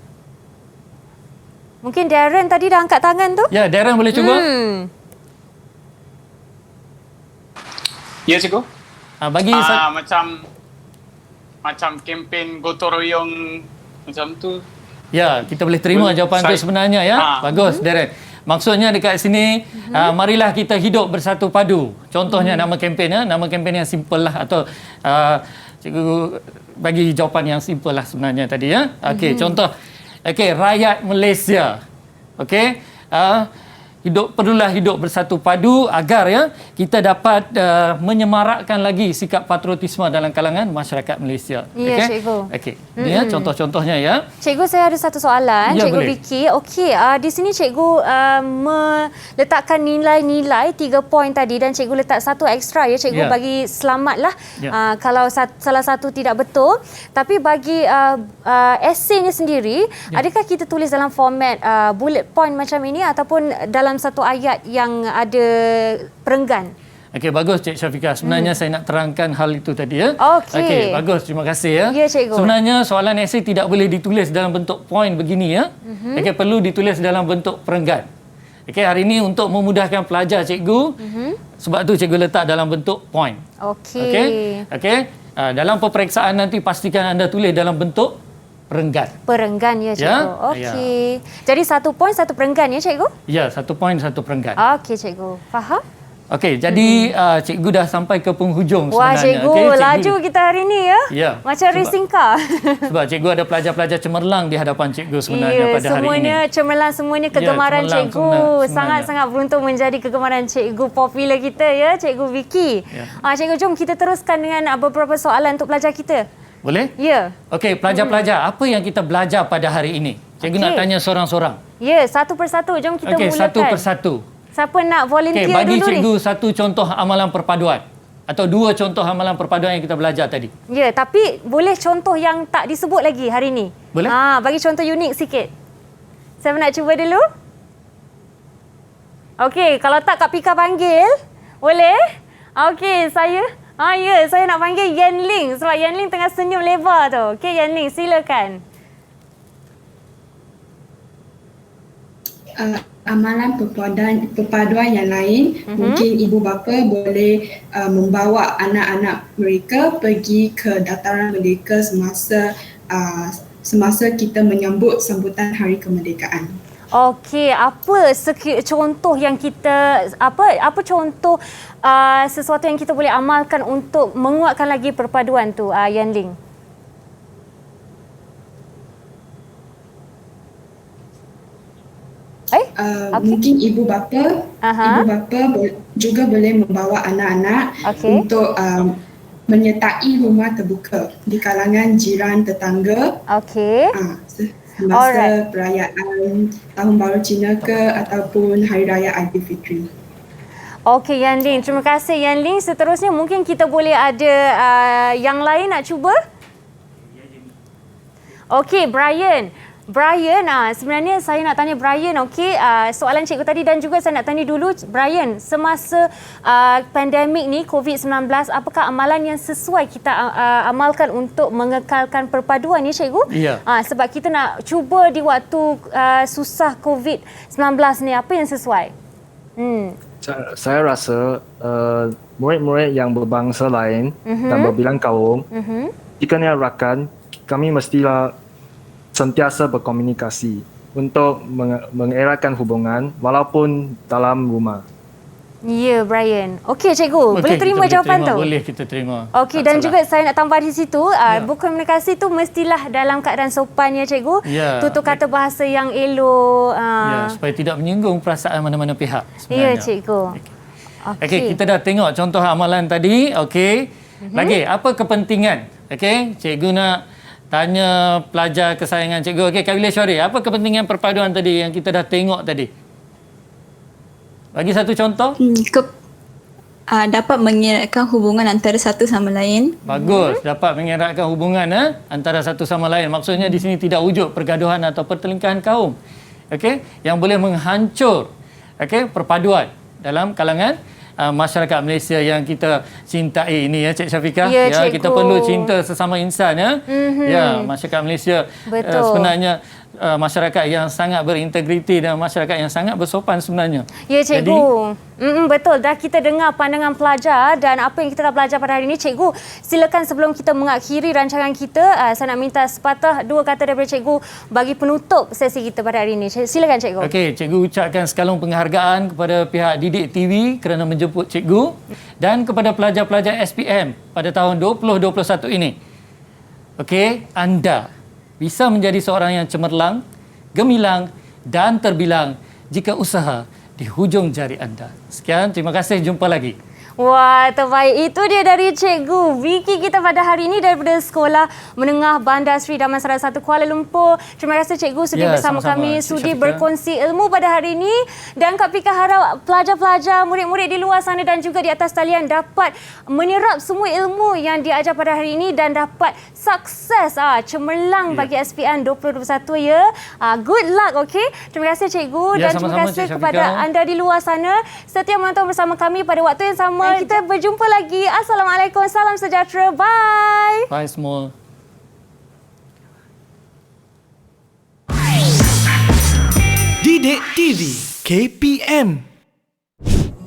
Mungkin Darren tadi dah angkat tangan tu. Ya, Darren boleh cuba. Ya, cikgu. Bagi macam kempen gotong royong macam tu. Ya, kita boleh terima jawapan tu sebenarnya ya. Bagus, Darren. Maksudnya dekat sini, marilah kita hidup bersatu padu. Contohnya nama kempen ya, nama kempen yang simple lah atau cikgu bagi jawapan yang simple lah sebenarnya tadi ya. Okey, contoh. Okey, rakyat Malaysia. Okey, perlulah hidup bersatu padu agar ya kita dapat menyemarakkan lagi sikap patriotisme dalam kalangan masyarakat Malaysia. Ya, cikgu. Okey. Ini ya contoh-contohnya ya. Cikgu, saya ada satu soalan. Ya, Cikgu boleh. Vicky. Okey, di sini cikgu meletakkan nilai-nilai 3 poin tadi dan cikgu letak satu ekstra ya. Cikgu bagi selamatlah kalau salah satu tidak betul. Tapi bagi esainya sendiri, adakah kita tulis dalam format bullet point macam ini ataupun dalam satu ayat yang ada perenggan? Okey, bagus Cik Syafiqah. Sebenarnya saya nak terangkan hal itu tadi ya. Okey, bagus. Terima kasih ya. Ya, cikgu. Sebenarnya soalan esei tidak boleh ditulis dalam bentuk poin begini ya. Okey, perlu ditulis dalam bentuk perenggan. Okey, hari ini untuk memudahkan pelajar cikgu, sebab tu cikgu letak dalam bentuk poin. Okey. Okey. Dalam peperiksaan nanti pastikan anda tulis dalam bentuk perenggan. Perenggan ya, cikgu. Okey. Jadi 1 poin 1 perenggan ya, cikgu? Ya, 1 poin 1 perenggan. Okey, cikgu. Faham? Okey, jadi cikgu dah sampai ke penghujung sebenarnya. Wah, cikgu, laju kita hari ni ya. Ya. Macam racing car. Sebab cikgu ada pelajar-pelajar cemerlang di hadapan cikgu sebenarnya pada hari ini. Semuanya cemerlang, semuanya kegemaran cikgu. Sangat-sangat beruntung menjadi kegemaran cikgu popular kita ya, Cikgu Vicky. Cikgu, jom kita teruskan dengan beberapa soalan untuk pelajar kita. Boleh? Ya. Okey, pelajar-pelajar, apa yang kita belajar pada hari ini? Cikgu nak tanya seorang-seorang. Ya, satu persatu. Jom kita mulakan. Okey, satu persatu. Siapa nak volunteer dulu ni? Bagi cikgu satu contoh amalan perpaduan. Atau 2 contoh amalan perpaduan yang kita belajar tadi. Ya, tapi boleh contoh yang tak disebut lagi hari ni. Boleh? Bagi contoh unik sikit. Saya nak cuba dulu. Okey, kalau tak Kak Pika panggil. Boleh? Okey, saya nak panggil Yan Ling sebab Yan Ling tengah senyum lebar tu. Okey, Yan Ling, silakan. Amalan perpaduan yang lain, mungkin ibu bapa boleh membawa anak-anak mereka pergi ke dataran merdeka semasa kita menyambut sambutan Hari Kemerdekaan. Okey, apa contoh yang kita apa contoh sesuatu yang kita boleh amalkan untuk menguatkan lagi perpaduan tu, Yan Ling? Mungkin ibu bapa juga boleh membawa anak-anak untuk menyertai rumah terbuka di kalangan jiran tetangga. Semasa perayaan Tahun Baru Cina ke ataupun Hari Raya Aidilfitri. Okey, Yan Ling, terima kasih Yan Ling. Seterusnya mungkin kita boleh ada yang lain nak cuba? Okey, Brian, sebenarnya saya nak tanya Brian, okey, soalan cikgu tadi dan juga saya nak tanya dulu Brian, semasa pandemik ni COVID-19, apakah amalan yang sesuai kita amalkan untuk mengekalkan perpaduan ya cikgu? Ya. Sebab kita nak cuba di waktu susah COVID-19 ni, apa yang sesuai? Saya rasa murid-murid yang berbangsa lain dan berbilang kaum, jika rakan, kami mestilah sentiasa berkomunikasi untuk mengeratkan hubungan walaupun dalam rumah. Ya, Brian. Okey, cikgu. Boleh terima jawapan tu? Boleh kita terima. Okey, dan juga saya nak tambah di situ, berkomunikasi tu mestilah dalam keadaan sopan ya, cikgu. Tutur kata bahasa yang elok. Supaya tidak menyinggung perasaan mana-mana pihak Ya, sebenarnya. cikgu. Okey, kita dah tengok contoh amalan tadi. Okey. Lagi, apa kepentingan? Okey, cikgu nak tanya pelajar kesayangan cikgu. Okey, Kak Wilashwari, apa kepentingan perpaduan tadi yang kita dah tengok tadi? Bagi satu contoh. Dapat mengeratkan hubungan antara satu sama lain. Bagus, dapat mengeratkan hubungan antara satu sama lain. Maksudnya di sini tidak wujud pergaduhan atau pertelingkahan kaum. Okey, yang boleh menghancur Okey, perpaduan dalam kalangan masyarakat Malaysia yang kita cintai ini ya Cik Syafiqah. Ya, Kita perlu cinta sesama insan ya. Ya, masyarakat Malaysia sebenarnya masyarakat yang sangat berintegriti dan masyarakat yang sangat bersopan sebenarnya. Ya cikgu. Betul. Dah kita dengar pandangan pelajar dan apa yang kita dah belajar pada hari ini. Cikgu, silakan sebelum kita mengakhiri rancangan kita, saya nak minta sepatah dua kata daripada cikgu bagi penutup sesi kita pada hari ini. Silakan cikgu. Okey, cikgu ucapkan sekalung penghargaan kepada pihak Didik TV kerana menjemput cikgu dan kepada pelajar-pelajar SPM pada tahun 2021 ini. Okey, anda bisa menjadi seorang yang cemerlang, gemilang dan terbilang jika usaha di hujung jari anda. Sekian, terima kasih, jumpa lagi. Wah, terbaik. Itu dia dari Cikgu Vicky kita pada hari ini daripada Sekolah Menengah Bandar Seri Damansara 1 Kuala Lumpur. Terima kasih Cikgu sudi bersama kami, sudi berkongsi ilmu pada hari ini. Dan Kak Pika harap pelajar-pelajar, murid-murid di luar sana dan juga di atas talian dapat menyerap semua ilmu yang diajar pada hari ini dan dapat sukses cemerlang bagi SPM 2021 ya. Good luck, okey. Terima kasih Cikgu dan terima kasih kepada anda di luar sana setia menonton bersama kami pada waktu yang sama. Kita berjumpa lagi. Assalamualaikum. Salam sejahtera. Bye. Bye semua. Didik TV KPM.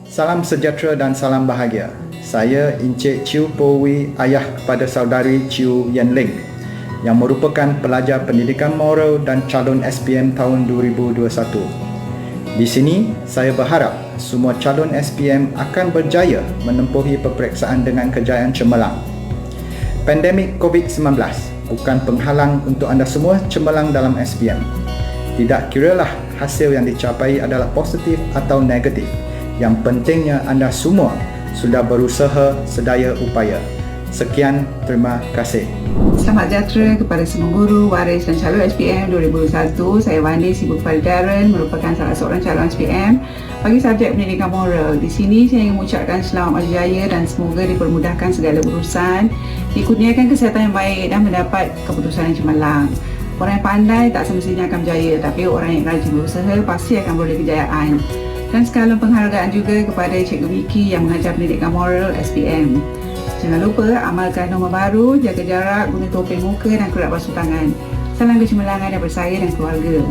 Salam sejahtera dan salam bahagia. Saya Encik Chiu Po Wee, ayah kepada saudari Chiu Yen Ling yang merupakan pelajar pendidikan moral dan calon SPM tahun 2021. Di sini, saya berharap semua calon SPM akan berjaya menempuhi peperiksaan dengan kejayaan cemerlang. Pandemik COVID-19 bukan penghalang untuk anda semua cemerlang dalam SPM. Tidak kiralah hasil yang dicapai adalah positif atau negatif. Yang pentingnya anda semua sudah berusaha sedaya upaya. Sekian, terima kasih. Selamat sejahtera kepada semua guru, waris dan calon SPM 2021. Saya Wandi Sibuk Darren, merupakan salah seorang calon SPM bagi subjek pendidikan moral. Di sini saya ingin mengucapkan selamat maju jaya dan semoga dipermudahkan segala urusan, dikurniakan kesihatan yang baik dan mendapat keputusan yang cemerlang. Orang yang pandai tak semestinya akan berjaya, tapi orang yang rajin berusaha pasti akan beroleh kejayaan. Dan sekalung penghargaan juga kepada Cikgu Vicky yang mengajar pendidikan moral SPM. Jangan lupa amalkan norma baru, jaga jarak, guna topeng muka dan kelak basuh tangan. Salam kecemerlangan daripada saya dan keluarga.